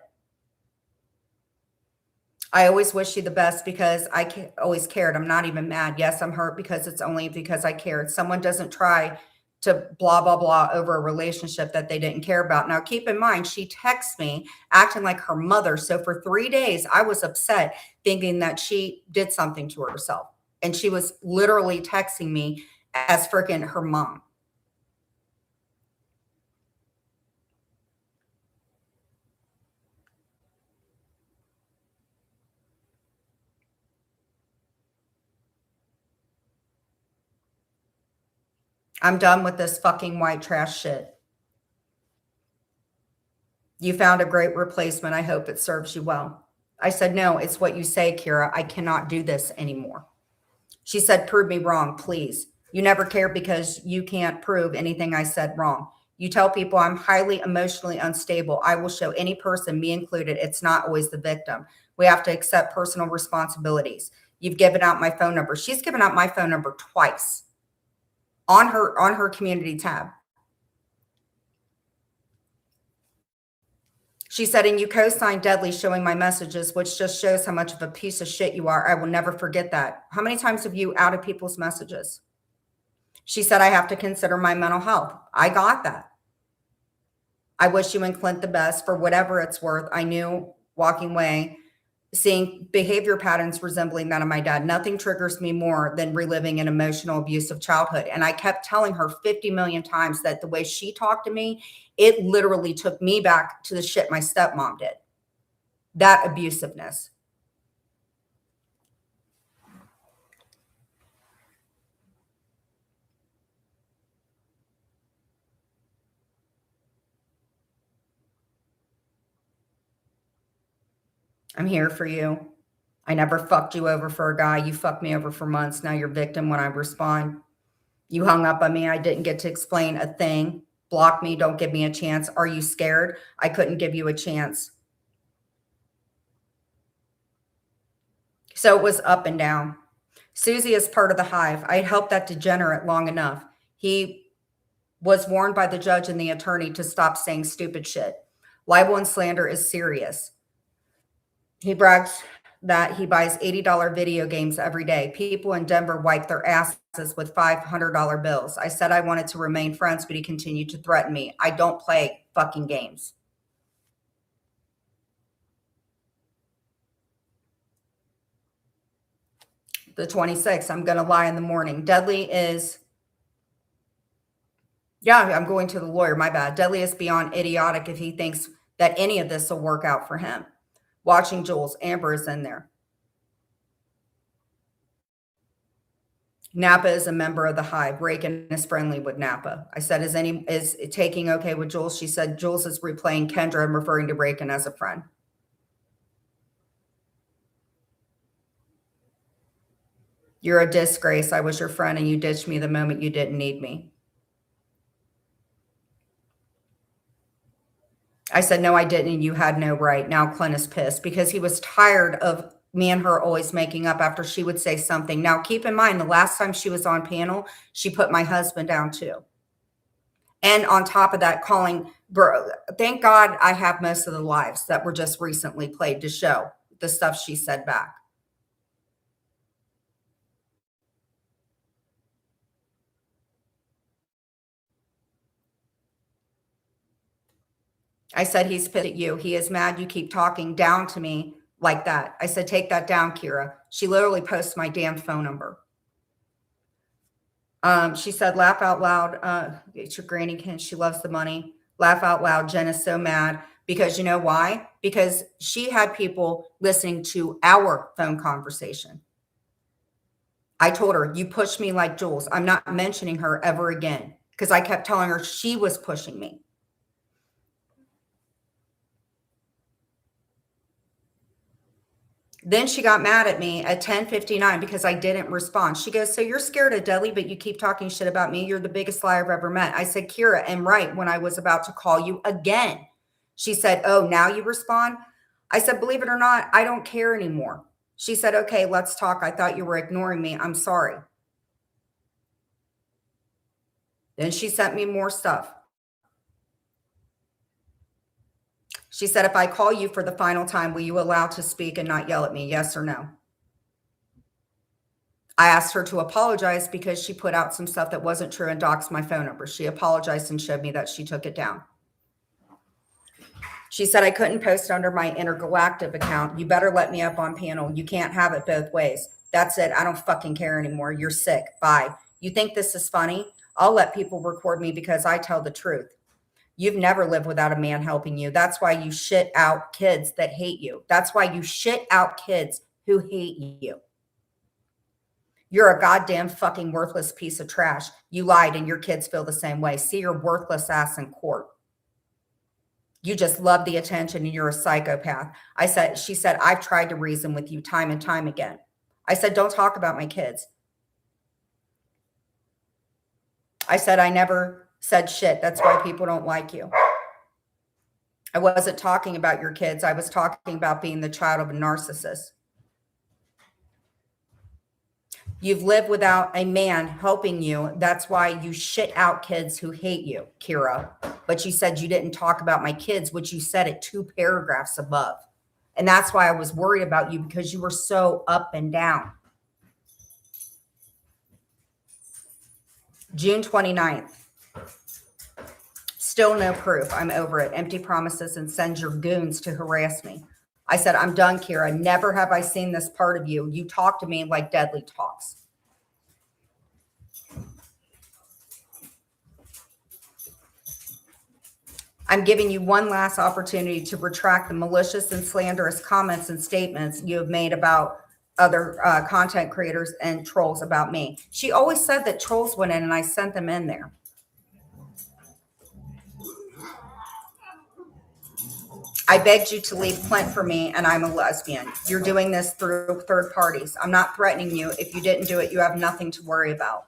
Speaker 2: I always wish you the best because I always cared. I'm not even mad. Yes, I'm hurt because it's only because I cared. Someone doesn't try to blah, blah, blah over a relationship that they didn't care about. Now, keep in mind, she texts me acting like her mother. So for 3 days, I was upset thinking that she did something to herself. And she was literally texting me as freaking her mom. I'm done with this fucking white trash shit. You found a great replacement. I hope it serves you well. I said, no, it's what you say, Kira. I cannot do this anymore. She said, prove me wrong, please. You never cared because you can't prove anything I said wrong. You tell people I'm highly emotionally unstable. I will show any person, me included, it's not always the victim. We have to accept personal responsibilities. You've given out my phone number. She's given out my phone number twice on her community tab. She said, and you co-signed Deadly showing my messages, which just shows how much of a piece of shit you are. I will never forget that. How many times have you outed people's messages? She said, I have to consider my mental health. I got that. I wish you and Clint the best for whatever it's worth. I knew walking away, seeing behavior patterns resembling that of my dad. Nothing triggers me more than reliving an emotional abusive childhood. And I kept telling her 50 million times that the way she talked to me, it literally took me back to the shit my stepmom did. That abusiveness. I'm here for you. I never fucked you over for a guy. You fucked me over for months. Now you're victim when I respond. You hung up on me. I didn't get to explain a thing. Block me. Don't give me a chance. Are you scared? I couldn't give you a chance. So it was up and down. Susie is part of the hive. I had helped that degenerate long enough. He was warned by the judge and the attorney to stop saying stupid shit. Libel and slander is serious. He brags that he buys $80 video games every day. People in Denver wipe their asses with $500 bills. I said I wanted to remain friends, but he continued to threaten me. I don't play fucking games. The 26th, I'm going to lie in the morning. Deadly is, yeah, I'm going to the lawyer. My bad. Deadly is beyond idiotic if he thinks that any of this will work out for him. Watching Jules, Amber is in there. Napa is a member of the hive. Reagan is friendly with Napa. I said, is taking okay with Jules? She said, Jules is replaying Kendra and referring to Reagan as a friend. You're a disgrace. I was your friend and you ditched me the moment you didn't need me. I said, no, I didn't. And you had no right. Now Clint is pissed because he was tired of me and her always making up after she would say something. Now, keep in mind, the last time she was on panel, she put my husband down too. And on top of that, calling, bro, thank God I have most of the lives that were just recently played to show the stuff she said back. I said, he's pissed at you. He is mad you keep talking down to me like that. I said, take that down, Kira. She literally posts my damn phone number. She said, laugh out loud. It's your granny Ken. She loves the money. Laugh out loud. Jen is so mad because you know why? Because she had people listening to our phone conversation. I told her, you pushed me like Jules. I'm not mentioning her ever again because I kept telling her she was pushing me. Then she got mad at me at 10:59 because I didn't respond. She goes, so you're scared of Deli, but you keep talking shit about me. You're the biggest liar I've ever met. I said, Kira, and right when I was about to call you again. She said, oh, now you respond? I said, believe it or not, I don't care anymore. She said, okay, let's talk. I thought you were ignoring me. I'm sorry. Then she sent me more stuff. She said, if I call you for the final time, will you allow to speak and not yell at me? Yes or no? I asked her to apologize because she put out some stuff that wasn't true and doxed my phone number. She apologized and showed me that she took it down. She said, I couldn't post under my intergalactic account. You better let me up on panel. You can't have it both ways. That's it. I don't fucking care anymore. You're sick. Bye. You think this is funny? I'll let people record me because I tell the truth. You've never lived without a man helping you. That's why you shit out kids that hate you. That's why you shit out kids who hate you. You're a goddamn fucking worthless piece of trash. You lied and your kids feel the same way. See your worthless ass in court. You just love the attention and you're a psychopath. She said, I've tried to reason with you time and time again. I said, don't talk about my kids. I said, I never said shit. That's why people don't like you. I wasn't talking about your kids. I was talking about being the child of a narcissist. You've lived without a man helping you. That's why you shit out kids who hate you, Kira. But you said you didn't talk about my kids, which you said it 2 paragraphs above. And that's why I was worried about you because you were so up and down. June 29th. Still no proof. I'm over it. Empty promises and send your goons to harass me. I said, I'm done, Kira. Never have I seen this part of you. You talk to me like Deadly talks. I'm giving you one last opportunity to retract the malicious and slanderous comments and statements you have made about other content creators and trolls about me. She always said that trolls went in and I sent them in there. I begged you to leave Clint for me, and I'm a lesbian. You're doing this through third parties. I'm not threatening you. If you didn't do it, you have nothing to worry about.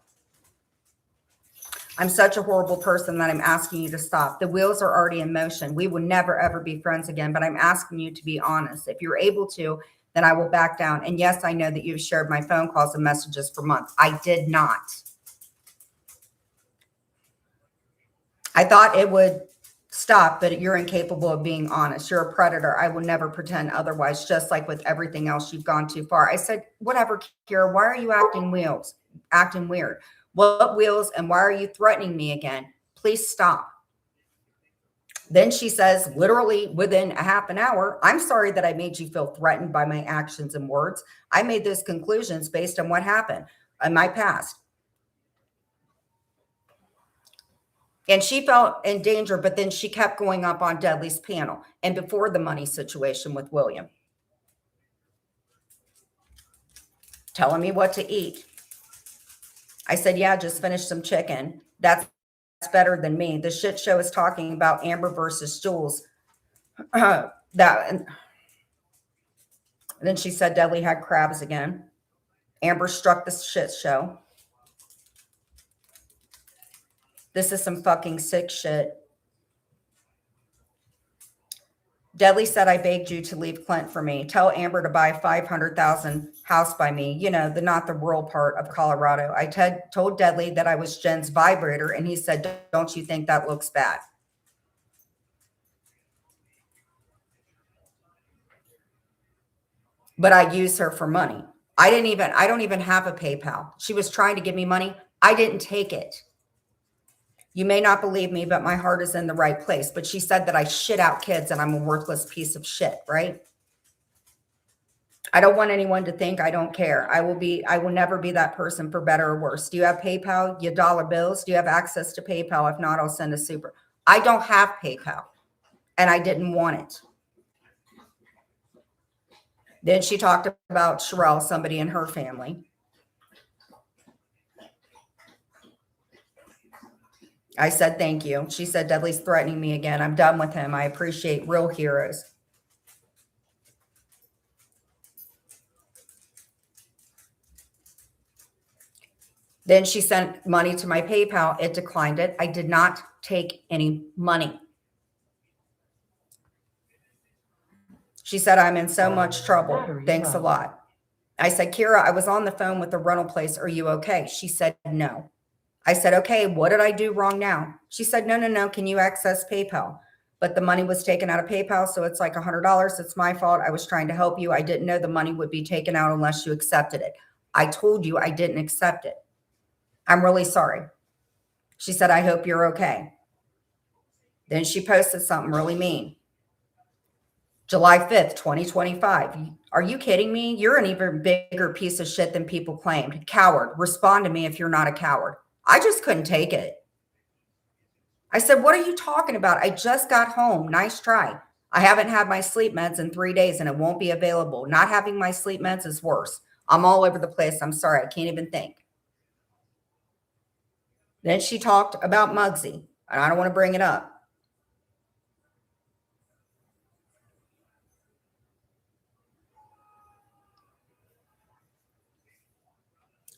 Speaker 2: I'm such a horrible person that I'm asking you to stop. The wheels are already in motion. We will never, ever be friends again, but I'm asking you to be honest. If you're able to, then I will back down. And yes, I know that you've shared my phone calls and messages for months. I did not. I thought it would stop, but you're incapable of being honest. You're a predator. I will never pretend otherwise, just like with everything else, you've gone too far. I said, whatever, Kira, why are you acting weird? What wheels and why are you threatening me again? Please stop. Then she says, literally within a half an hour, I'm sorry that I made you feel threatened by my actions and words. I made those conclusions based on what happened in my past. And she felt in danger, but then she kept going up on Deadly's panel and before the money situation with William. Telling me what to eat. I said, yeah, just finish some chicken. That's better than me. The shit show is talking about Amber versus Jules. And then she said Deadly had crabs again. Amber struck the shit show. This is some fucking sick shit. Dudley said, I begged you to leave Clint for me. Tell Amber to buy 500,000 house by me. You know, not the rural part of Colorado. I told Dudley that I was Jen's vibrator, and he said, don't you think that looks bad? But I use her for money. I don't even have a PayPal. She was trying to give me money. I didn't take it. You may not believe me, but my heart is in the right place. But she said that I shit out kids and I'm a worthless piece of shit, right? I don't want anyone to think I don't care. I will never be that person, for better or worse. Do you have PayPal? You dollar bills? Do you have access to PayPal? If not, I'll send a super. I don't have PayPal, and I didn't want it. Then she talked about Sherelle, somebody in her family. I said, thank you. She said, Dudley's threatening me again. I'm done with him. I appreciate real heroes. Then she sent money to my PayPal. It declined it. I did not take any money. She said, I'm in so much trouble. Thanks a lot. I said, Kira, I was on the phone with the rental place. Are you okay? She said, no. I said, okay, what did I do wrong now? She said, no. Can you access PayPal? But the money was taken out of PayPal, so it's like $100. It's my fault. I was trying to help you. I didn't know the money would be taken out unless you accepted it. I told you I didn't accept it. I'm really sorry. She said, I hope you're okay. Then she posted something really mean. July 5th, 2025. Are you kidding me? You're an even bigger piece of shit than people claimed. Coward. Respond to me if you're not a coward. I just couldn't take it. I said, what are you talking about? I just got home. Nice try. I haven't had my sleep meds in 3 days and it won't be available. Not having my sleep meds is worse. I'm all over the place. I'm sorry. I can't even think. Then she talked about Muggsy, and I don't want to bring it up.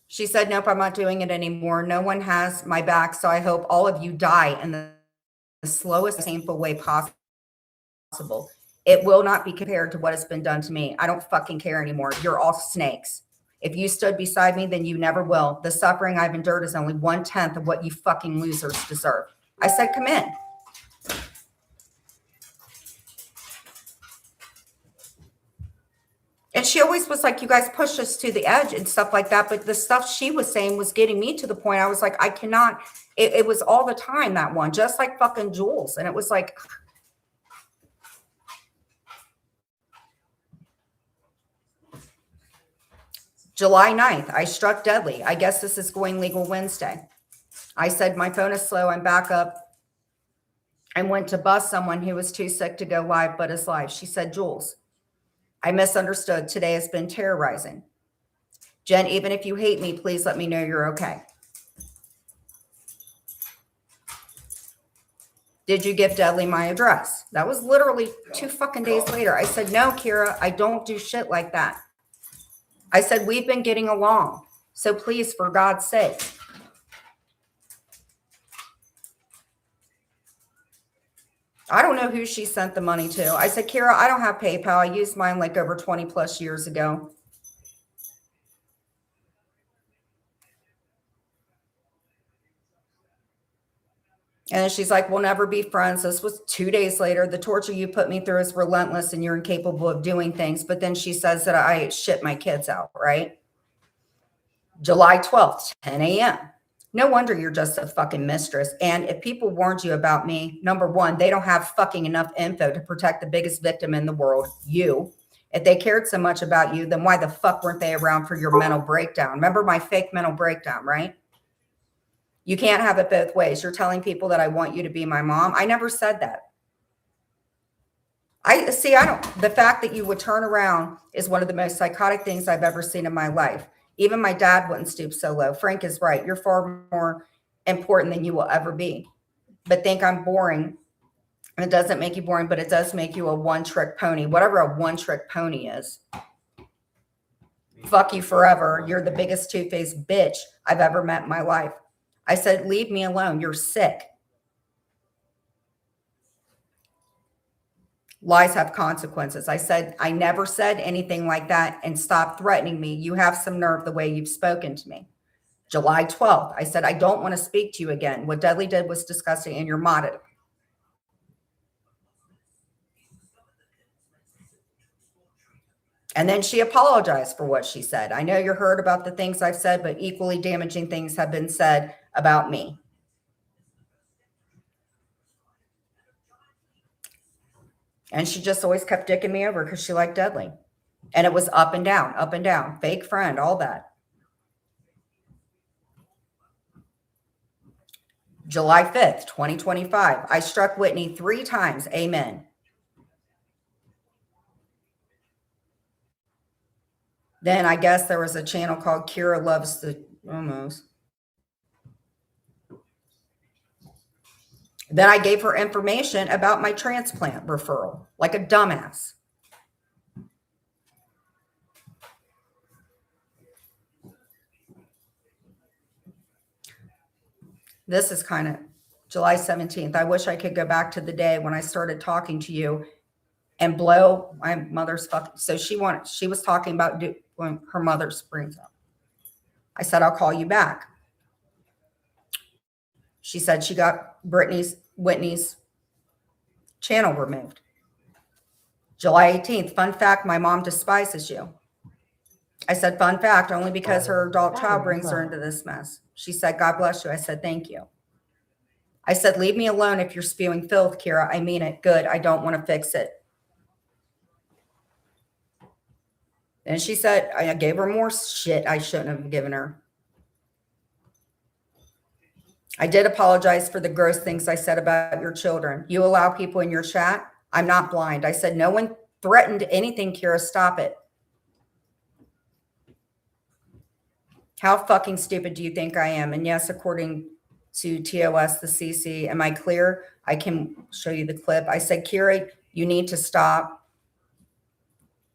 Speaker 2: She said, nope, I'm not doing it anymore. No one has my back, so I hope all of you die in the slowest, painful way possible. It will not be compared to what has been done to me. I don't fucking care anymore. You're all snakes. If you stood beside me, then you never will. The suffering I've endured is only 1/10 of what you fucking losers deserve. I said, come in. And she always was like, you guys pushed us to the edge and stuff like that. But the stuff she was saying was getting me to the point I was like, I cannot. It was all the time, that one, just like fucking Jules. And it was like, July 9th, I struck deadly. I guess this is going legal Wednesday. I said, my phone is slow. I'm back up. I went to bust someone who was too sick to go live, but is live. She said, Jules, I misunderstood. Today has been terrorizing. Jen, even if you hate me, please let me know you're okay. Did you give Dudley my address? That was literally 2 fucking days later. I said, no, Kira, I don't do shit like that. I said, we've been getting along. So please, for God's sake. I don't know who she sent the money to. I said, Kira, I don't have PayPal. I used mine like over 20 plus years ago. And then she's like, we'll never be friends. This was 2 days later. The torture you put me through is relentless and you're incapable of doing things. But then she says that I shit my kids out, right? July 12th, 10 a.m. No wonder you're just a fucking mistress. And if people warned you about me, number one, they don't have fucking enough info to protect the biggest victim in the world, you. If they cared so much about you, then why the fuck weren't they around for your mental breakdown? Remember my fake mental breakdown, right? You can't have it both ways. You're telling people that I want you to be my mom. I never said that. The fact that you would turn around is one of the most psychotic things I've ever seen in my life. Even my dad wouldn't stoop so low. Frank is right. You're far more important than you will ever be. But think I'm boring. And it doesn't make you boring, but it does make you a one-trick pony. Whatever a one-trick pony is. Fuck you forever. You're the biggest two-faced bitch I've ever met in my life. I said, leave me alone. You're sick. Lies have consequences. I said, I never said anything like that, and stop threatening me. You have some nerve the way you've spoken to me. July 12th, I said, I don't want to speak to you again. What Dudley did was disgusting, and you're modded. And then she apologized for what she said. I know you heard about the things I've said, but equally damaging things have been said about me. And she just always kept dicking me over because she liked Dudley. And it was up and down, fake friend, all that. July 5th, 2025. I struck Whitney 3 times. Amen. Then I guess there was a channel called Kira Loves the Homos. Then I gave her information about my transplant referral, like a dumbass. This is kind of July 17th. I wish I could go back to the day when I started talking to you and blow my mother's fucking. So she was talking about when her mother's brings up. I said, I'll call you back. She said she got Whitney's channel removed. July 18th, fun fact, my mom despises you. I said, fun fact, only because her adult child brings her into this mess. She said, God bless you. I said, thank you. I said, leave me alone if you're spewing filth, Kira. I mean it. Good. I don't want to fix it. And she said, I gave her more shit I shouldn't have given her. I did apologize for the gross things I said about your children. You allow people in your chat. I'm not blind. I said, no one threatened anything, Kira. Stop it. How fucking stupid do you think I am? And yes, according to TOS, the CC, am I clear? I can show you the clip. I said, Kira, you need to stop.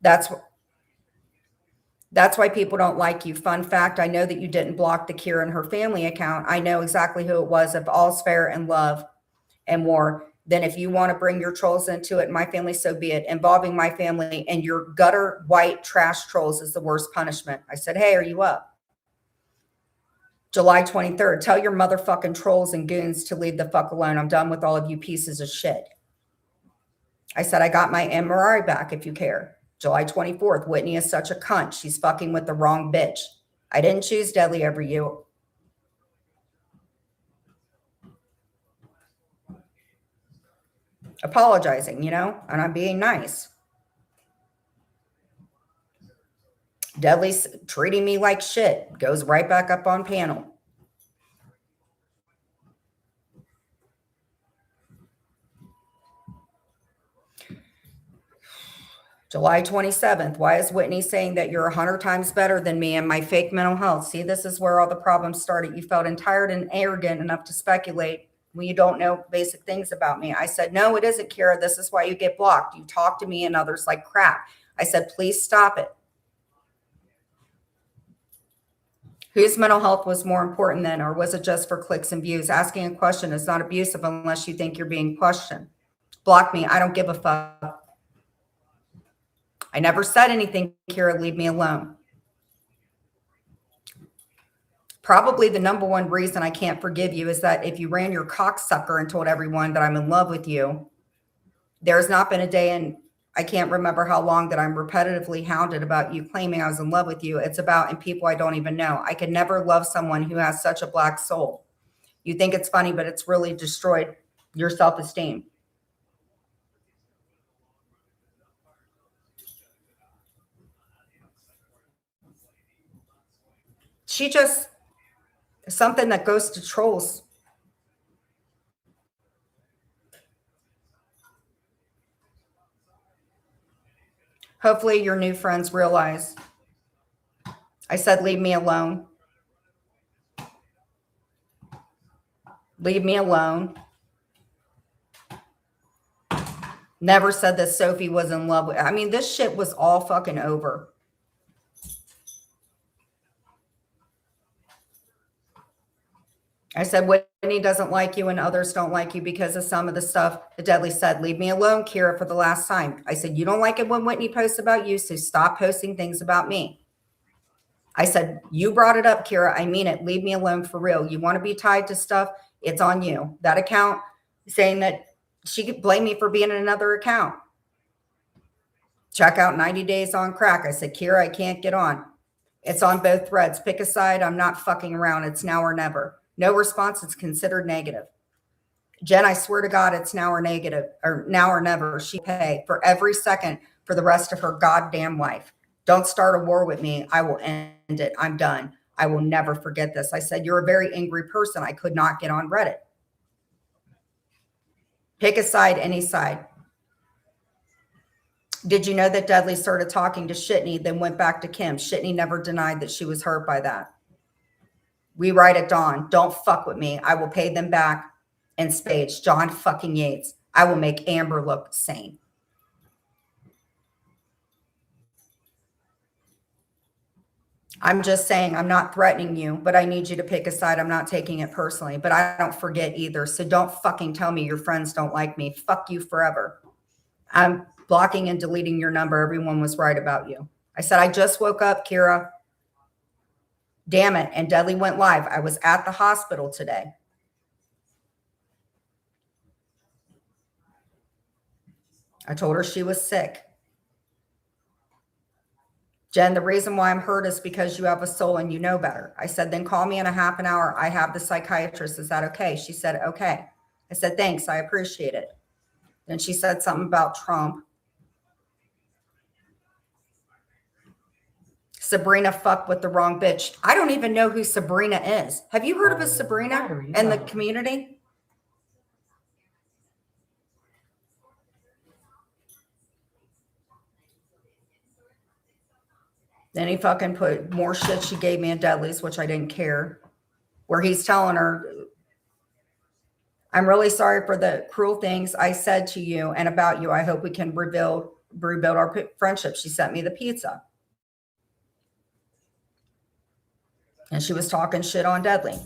Speaker 2: That's why people don't like you. Fun fact, I know that you didn't block the Kira and her family account. I know exactly who it was. If all's fair in love and war, then if you want to bring your trolls into it, my family, so be it. Involving my family and your gutter white trash trolls is the worst punishment. I said, hey, are you up? July 23rd, tell your motherfucking trolls and goons to leave the fuck alone. I'm done with all of you pieces of shit. I said, I got my MRI back if you care. July 24th, Whitney is such a cunt. She's fucking with the wrong bitch. I didn't choose Dudley over you. Apologizing, you know, and I'm being nice. Dudley's treating me like shit. Goes right back up on panel. July 27th, why is Whitney saying that you're 100 times better than me and my fake mental health? See, this is where all the problems started. You felt entitled and arrogant enough to speculate when you don't know basic things about me. I said, no, it isn't, Kira. This is why you get blocked. You talk to me and others like crap. I said, please stop it. Whose mental health was more important then, or was it just for clicks and views? Asking a question is not abusive unless you think you're being questioned. Block me. I don't give a fuck. I never said anything, Kira. Leave me alone. Probably the number one reason I can't forgive you is that if you ran your cocksucker and told everyone that I'm in love with you, there's not been a day in, I can't remember how long, that I'm repetitively hounded about you claiming I was in love with you. It's about in people I don't even know. I could never love someone who has such a black soul. You think it's funny, but it's really destroyed your self-esteem. She just, something that goes to trolls. Hopefully your new friends realize. I said, leave me alone. Leave me alone. Never said that Sophie was in love with. I mean, this shit was all fucking over. I said, Whitney doesn't like you and others don't like you because of some of the stuff that Deadly said. Leave me alone, Kira, for the last time. I said, you don't like it when Whitney posts about you, so stop posting things about me. I said, you brought it up, Kira. I mean it. Leave me alone for real. You want to be tied to stuff? It's on you. That account saying that she could blame me for being in another account. Check out 90 Days on Crack. I said, Kira, I can't get on. It's on both threads. Pick a side. I'm not fucking around. It's now or never. No response. It's considered negative. Jen, I swear to God, it's now or negative, or now or never. She pay for every second for the rest of her goddamn life. Don't start a war with me. I will end it. I'm done. I will never forget this. I said, you're a very angry person. I could not get on Reddit. Pick a side, any side. Did you know that Dudley started talking to Shitney, then went back to Kim? Shitney never denied that she was hurt by that. We write at dawn. Don't fuck with me. I will pay them back in spades. John fucking Yates. I will make Amber look sane. I'm just saying, I'm not threatening you, but I need you to pick a side. I'm not taking it personally, but I don't forget either. So don't fucking tell me your friends don't like me. Fuck you forever. I'm blocking and deleting your number. Everyone was right about you. I said, I just woke up, Kira. Damn it. And Dudley went live. I was at the hospital today. I told her she was sick. Jen, the reason why I'm hurt is because you have a soul and you know better. I said, then call me in a half an hour. I have the psychiatrist. Is that okay? She said, okay. I said, thanks. I appreciate it. Then she said something about Trump. Sabrina fucked with the wrong bitch. I don't even know who Sabrina is. Have you heard of a Sabrina in the community? Then he fucking put more shit she gave me in Dudley's, which I didn't care, where he's telling her, I'm really sorry for the cruel things I said to you and about you. I hope we can rebuild our friendship. She sent me the pizza. And she was talking shit on Dudley.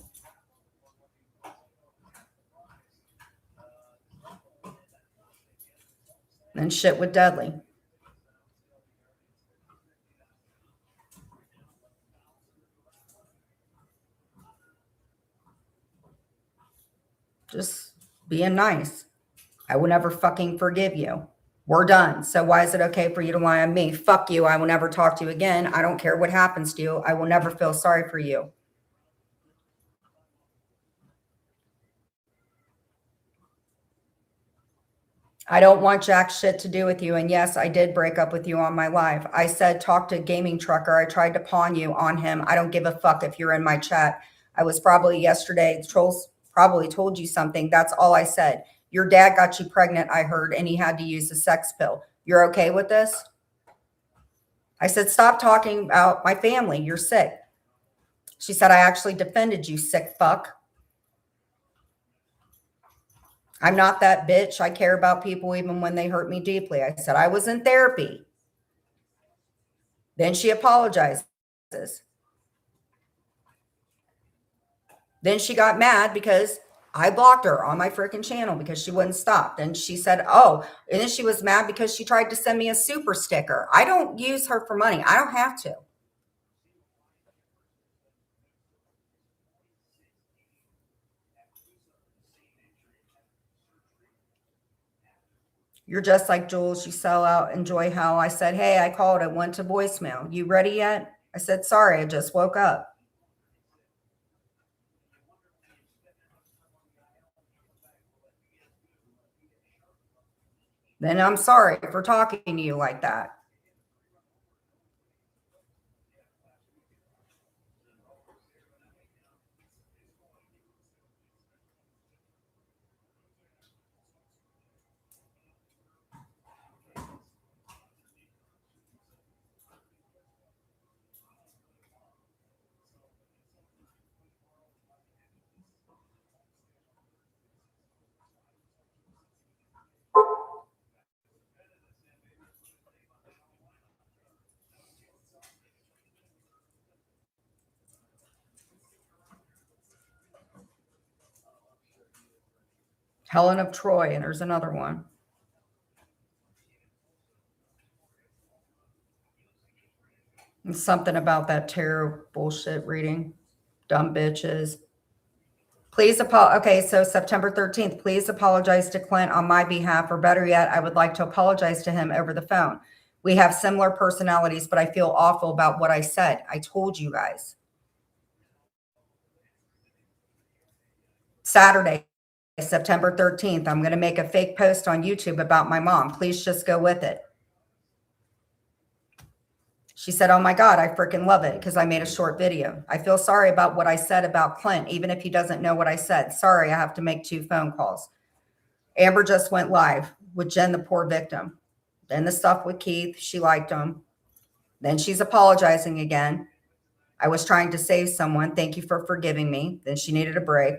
Speaker 2: And shit with Dudley. Just being nice. I will never fucking forgive you. We're done. So why is it okay for you to lie on me? Fuck you. I will never talk to you again. I don't care what happens to you. I will never feel sorry for you. I don't want jack shit to do with you. And yes, I did break up with you on my live. I said, talk to Gaming Trucker. I tried to pawn you on him. I don't give a fuck if you're in my chat. I was probably yesterday. Trolls probably told you something. That's all I said. Your dad got you pregnant, I heard, and he had to use the sex pill. You're okay with this? I said, stop talking about my family. You're sick. She said, I actually defended you, sick fuck. I'm not that bitch. I care about people even when they hurt me deeply. I said, I was in therapy. Then she apologizes. Then she got mad because I blocked her on my freaking channel because she wouldn't stop. Then she said, oh, and then she was mad because she tried to send me a super sticker. I don't use her for money. I don't have to. You're just like Jules. You sell out, enjoy hell. I said, hey, I called. I went to voicemail. You ready yet? I said, sorry, I just woke up. Then I'm sorry for talking to you like that. Helen of Troy, and there's another one. And something about that tarot bullshit reading. Dumb bitches. Please okay, so September 13th, please apologize to Clint on my behalf, or better yet, I would like to apologize to him over the phone. We have similar personalities, but I feel awful about what I said. I told you guys. Saturday, September 13th, I'm going to make a fake post on YouTube about my mom. Please just go with it. She said, oh my God, I freaking love it because I made a short video. I feel sorry about what I said about Clint, even if he doesn't know what I said. Sorry, I have to make 2 phone calls. Amber just went live with Jen, the poor victim. Then the stuff with Keith, she liked him. Then she's apologizing again. I was trying to save someone. Thank you for forgiving me. Then she needed a break.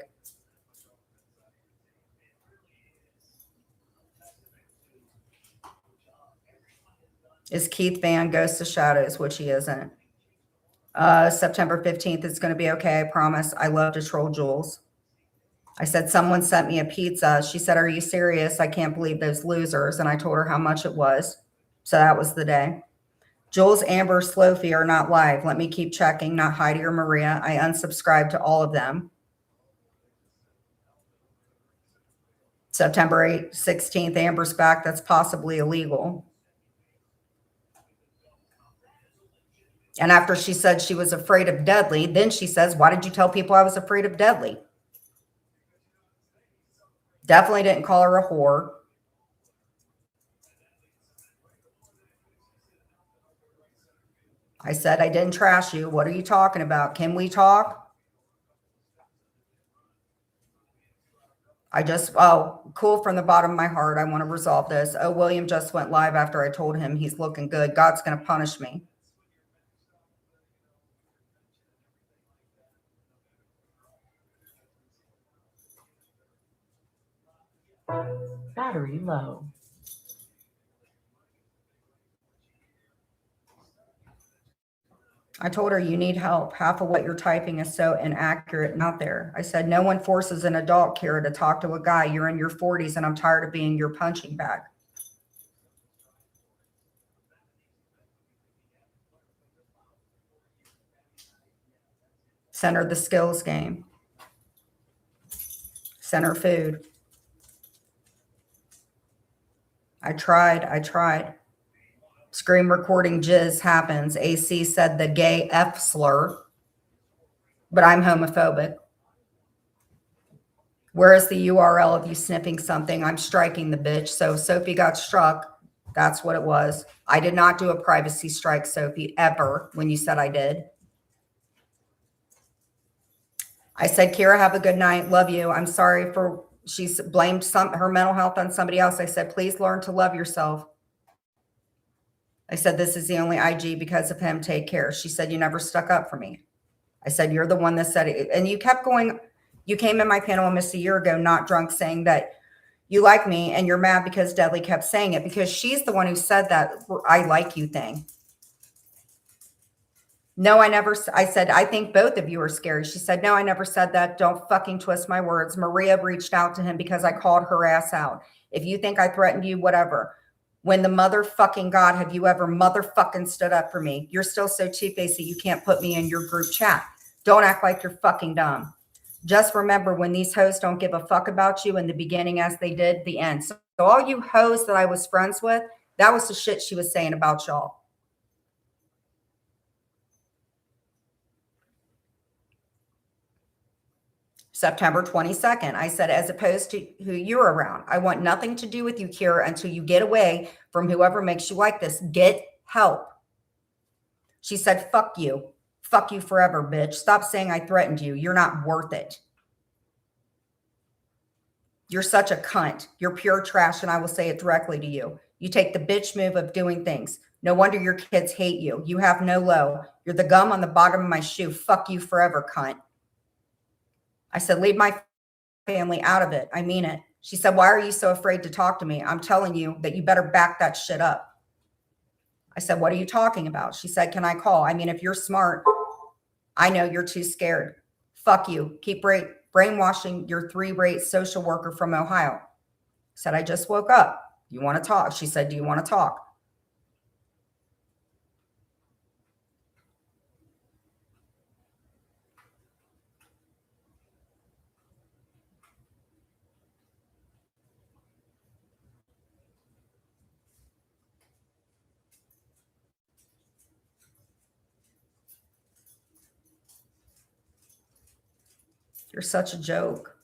Speaker 2: Is Keith Van Ghost of Shadows, which he isn't. September 15th, it's going to be okay. I promise. I love to troll Jules. I said, someone sent me a pizza. She said, are you serious? I can't believe those losers. And I told her how much it was. So that was the day. Jules, Amber, Slofi are not live. Let me keep checking. Not Heidi or Maria. I unsubscribed to all of them. September 16th, Amber's back. That's possibly illegal. And after she said she was afraid of Deadly, then she says, why did you tell people I was afraid of Deadly? Definitely didn't call her a whore. I said, I didn't trash you. What are you talking about? Can we talk? Cool from the bottom of my heart. I want to resolve this. Oh, William just went live after I told him he's looking good. God's going to punish me.
Speaker 1: Battery low.
Speaker 2: I told her, you need help. Half of what you're typing is so inaccurate and out there. I said, no one forces an adult, Kira, to talk to a guy. You're in your 40s and I'm tired of being your punching bag. Send her the skills game. Send her food. I tried. Screen recording jizz happens. AC said the gay F slur, but I'm homophobic. Where is the URL of you sniffing something? I'm striking the bitch. So Sophie got struck. That's what it was. I did not do a privacy strike, Sophie, ever, when you said I did. I said, Kira, have a good night. Love you. I'm sorry for she's blamed her mental health on somebody else. I said, please learn to love yourself. I said, this is the only IG because of him. Take care. She said, you never stuck up for me. I said, you're the one that said it. And you kept going. You came in my panel almost a year ago, not drunk, saying that you like me and you're mad because Deadly kept saying it, because she's the one who said that I like you thing. No, I never. I said, I think both of you are scary. She said, no, I never said that. Don't fucking twist my words. Maria reached out to him because I called her ass out. If you think I threatened you, whatever. When the motherfucking God have you ever motherfucking stood up for me? You're still so two-faced that you can't put me in your group chat. Don't act like you're fucking dumb. Just remember, when these hoes don't give a fuck about you in the beginning as they did the end. So all you hoes that I was friends with, that was the shit she was saying about y'all. September 22nd, I said, as opposed to who you're around, I want nothing to do with you, Kira, until you get away from whoever makes you like this. Get help. She said, fuck you. Fuck you forever, bitch. Stop saying I threatened you. You're not worth it. You're such a cunt. You're pure trash, and I will say it directly to you. You take the bitch move of doing things. No wonder your kids hate you. You have no low. You're the gum on the bottom of my shoe. Fuck you forever, cunt. I said, leave my family out of it. I mean it. She said, why are you so afraid to talk to me? I'm telling you that you better back that shit up. I said, what are you talking about? She said, can I call? I mean, if you're smart, I know you're too scared. Fuck you. Keep brainwashing your 3-rate social worker from Ohio. I said, I just woke up. You want to talk? She said, do you want to talk? You're such a joke.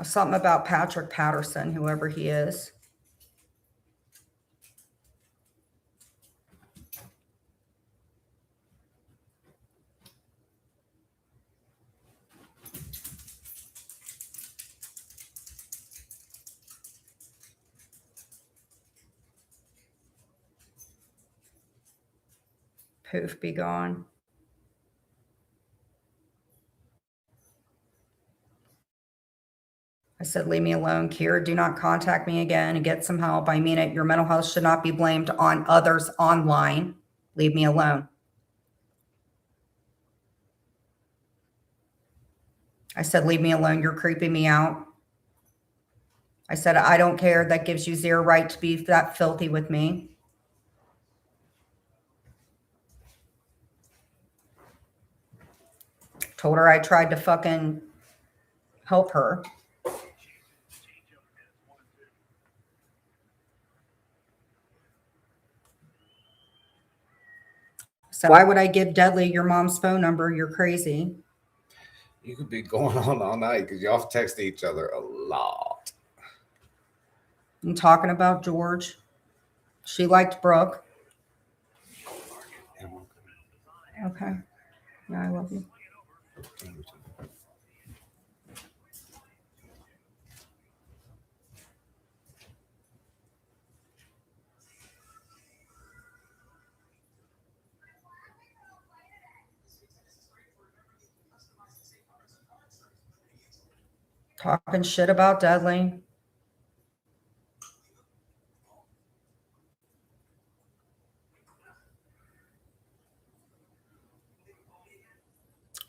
Speaker 2: Something about Patrick Patterson, whoever he is. Poof, be gone. I said, leave me alone, Kira. Do not contact me again and get some help. I mean it. Your mental health should not be blamed on others online. Leave me alone. I said, leave me alone. You're creeping me out. I said, I don't care. That gives you zero right to be that filthy with me. Told her I tried to fucking help her. So why would I give Deadly your mom's phone number? You're crazy.
Speaker 5: You could be going on all night because y'all text each other a lot.
Speaker 2: I'm talking about George. She liked Brooke. Okay. Yeah, I love you. Talking shit about Dudley.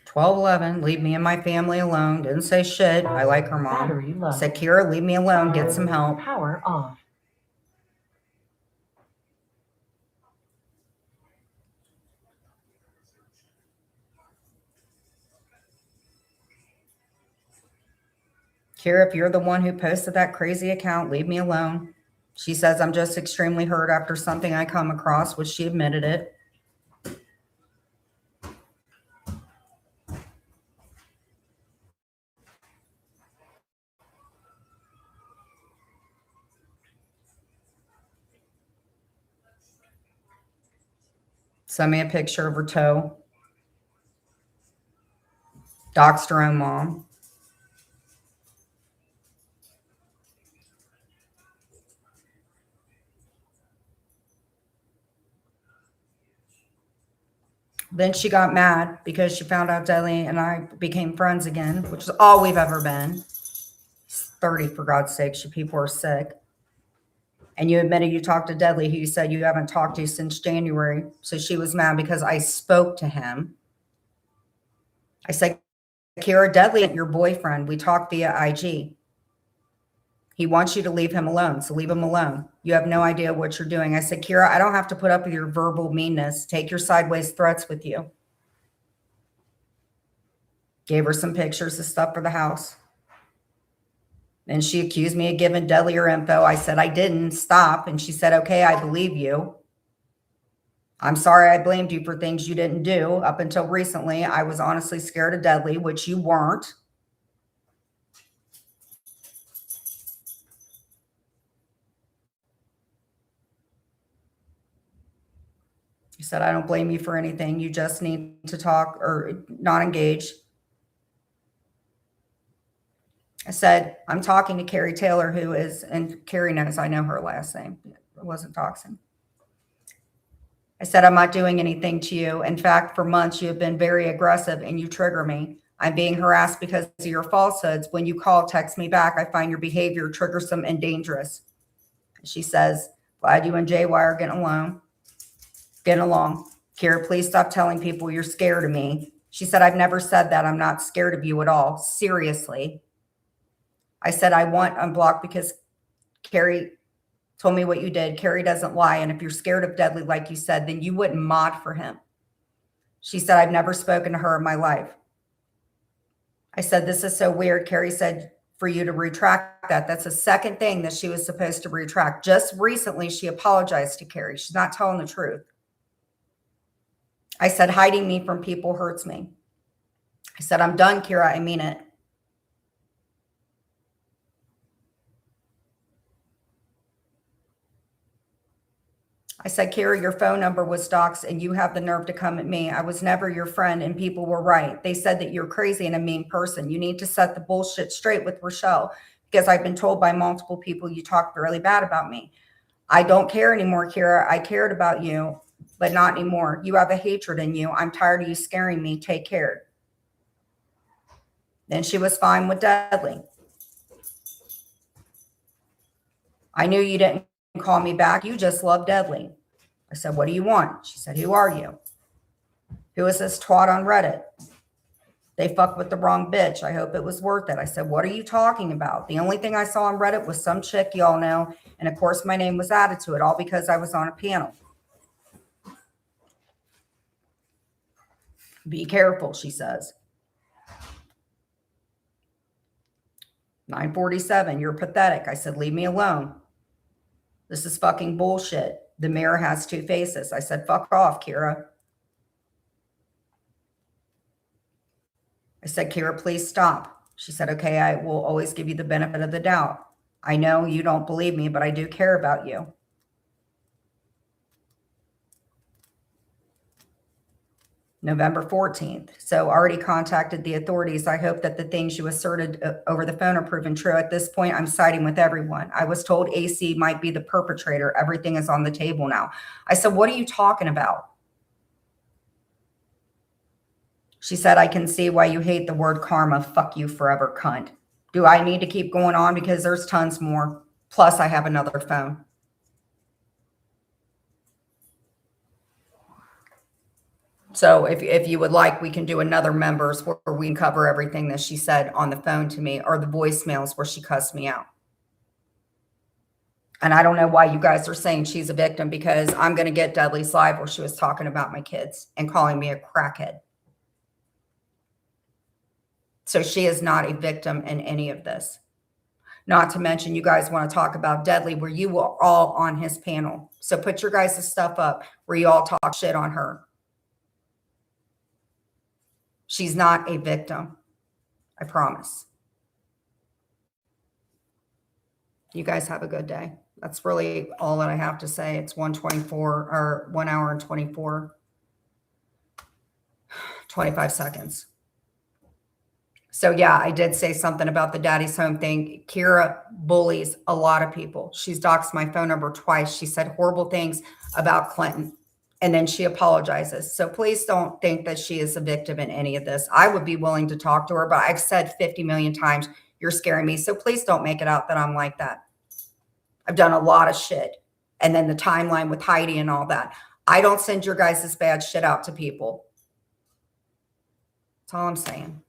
Speaker 2: $12.11. Leave me and my family alone. Didn't say shit. I like her mom. Said, Kira, leave me alone. Get some help.
Speaker 1: Power off.
Speaker 2: Kira, if you're the one who posted that crazy account, leave me alone. She says, I'm just extremely hurt after something I come across, which she admitted it. Send me a picture of her toe. Doxed her own mom. Then she got mad because she found out Dudley and I became friends again, which is all we've ever been. It's 30, for God's sake. You people are sick. And you admitted you talked to Dudley, who you said you haven't talked to since January. So she was mad because I spoke to him. I said, Kira, Dudley ain't your boyfriend. We talked via IG. He wants you to leave him alone, so leave him alone. You have no idea what you're doing. I said, Kira, I don't have to put up with your verbal meanness. Take your sideways threats with you. Gave her some pictures of stuff for the house. And she accused me of giving Dudley her info. I said, I didn't. Stop. And she said, okay, I believe you. I'm sorry I blamed you for things you didn't do. Up until recently, I was honestly scared of Dudley, which you weren't. You said, I don't blame you for anything. You just need to talk or not engage. I said, I'm talking to Carrie Taylor, who is, and Carrie knows I know her last name. It wasn't toxin. I said, I'm not doing anything to you. In fact, for months, you have been very aggressive and you trigger me. I'm being harassed because of your falsehoods. When you call, text me back, I find your behavior triggersome and dangerous. She says, glad you and JY are getting along. Kira, please stop telling people you're scared of me. She said, I've never said that. I'm not scared of you at all. Seriously. I said, I want unblocked because Carrie told me what you did. Carrie doesn't lie. And if you're scared of Deadly, like you said, then you wouldn't mod for him. She said, I've never spoken to her in my life. I said, this is so weird. Carrie said for you to retract that. That's the second thing that she was supposed to retract. Just recently, she apologized to Carrie. She's not telling the truth. I said, hiding me from people hurts me. I said, I'm done, Kira. I mean it. I said, Kira, your phone number was doxed and you have the nerve to come at me. I was never your friend and people were right. They said that you're crazy and a mean person. You need to set the bullshit straight with Rochelle because I've been told by multiple people you talk really bad about me. I don't care anymore, Kira. I cared about you, but not anymore. You have a hatred in you. I'm tired of you scaring me. Take care. Then she was fine with Deadly. I knew you didn't call me back. You just love Deadly. I said, what do you want? She said, who are you? Who is this twat on Reddit? They fucked with the wrong bitch. I hope it was worth it. I said, what are you talking about? The only thing I saw on Reddit was some chick y'all know. And of course, my name was added to it, all because I was on a panel. Be careful, she says. 9:47, you're pathetic. I said, leave me alone. This is fucking bullshit. The mirror has two faces. I said, fuck off, Kira. I said, Kira, please stop. She said, okay, I will always give you the benefit of the doubt. I know you don't believe me, but I do care about you. November 14th. So already contacted the authorities. I hope that the things you asserted over the phone are proven true. At this point, I'm siding with everyone. I was told AC might be the perpetrator. Everything is on the table now. I said, what are you talking about? She said, I can see why you hate the word karma. Fuck you forever, cunt. Do I need to keep going on? Because there's tons more. Plus, I have another phone. So if you would like, we can do another members where we can cover everything that she said on the phone to me or the voicemails where she cussed me out. And I don't know why you guys are saying she's a victim because I'm going to get Dudley's live where she was talking about my kids and calling me a crackhead. So she is not a victim in any of this. Not to mention you guys want to talk about Deadly where you were all on his panel. So put your guys' stuff up where you all talk shit on her. She's not a victim. I promise. You guys have a good day. That's really all that I have to say. It's 1:24 or 1 hour and 25 seconds. So yeah, I did say something about the daddy's home thing. Kira bullies a lot of people. She's doxed my phone number twice. She said horrible things about Clinton. And then she apologizes. So please don't think that she is a victim in any of this. I would be willing to talk to her, but I've said 50 million times, you're scaring me. So please don't make it out that I'm like that. I've done a lot of shit. And then the timeline with Heidi and all that. I don't send your guys' bad shit out to people. That's all I'm saying.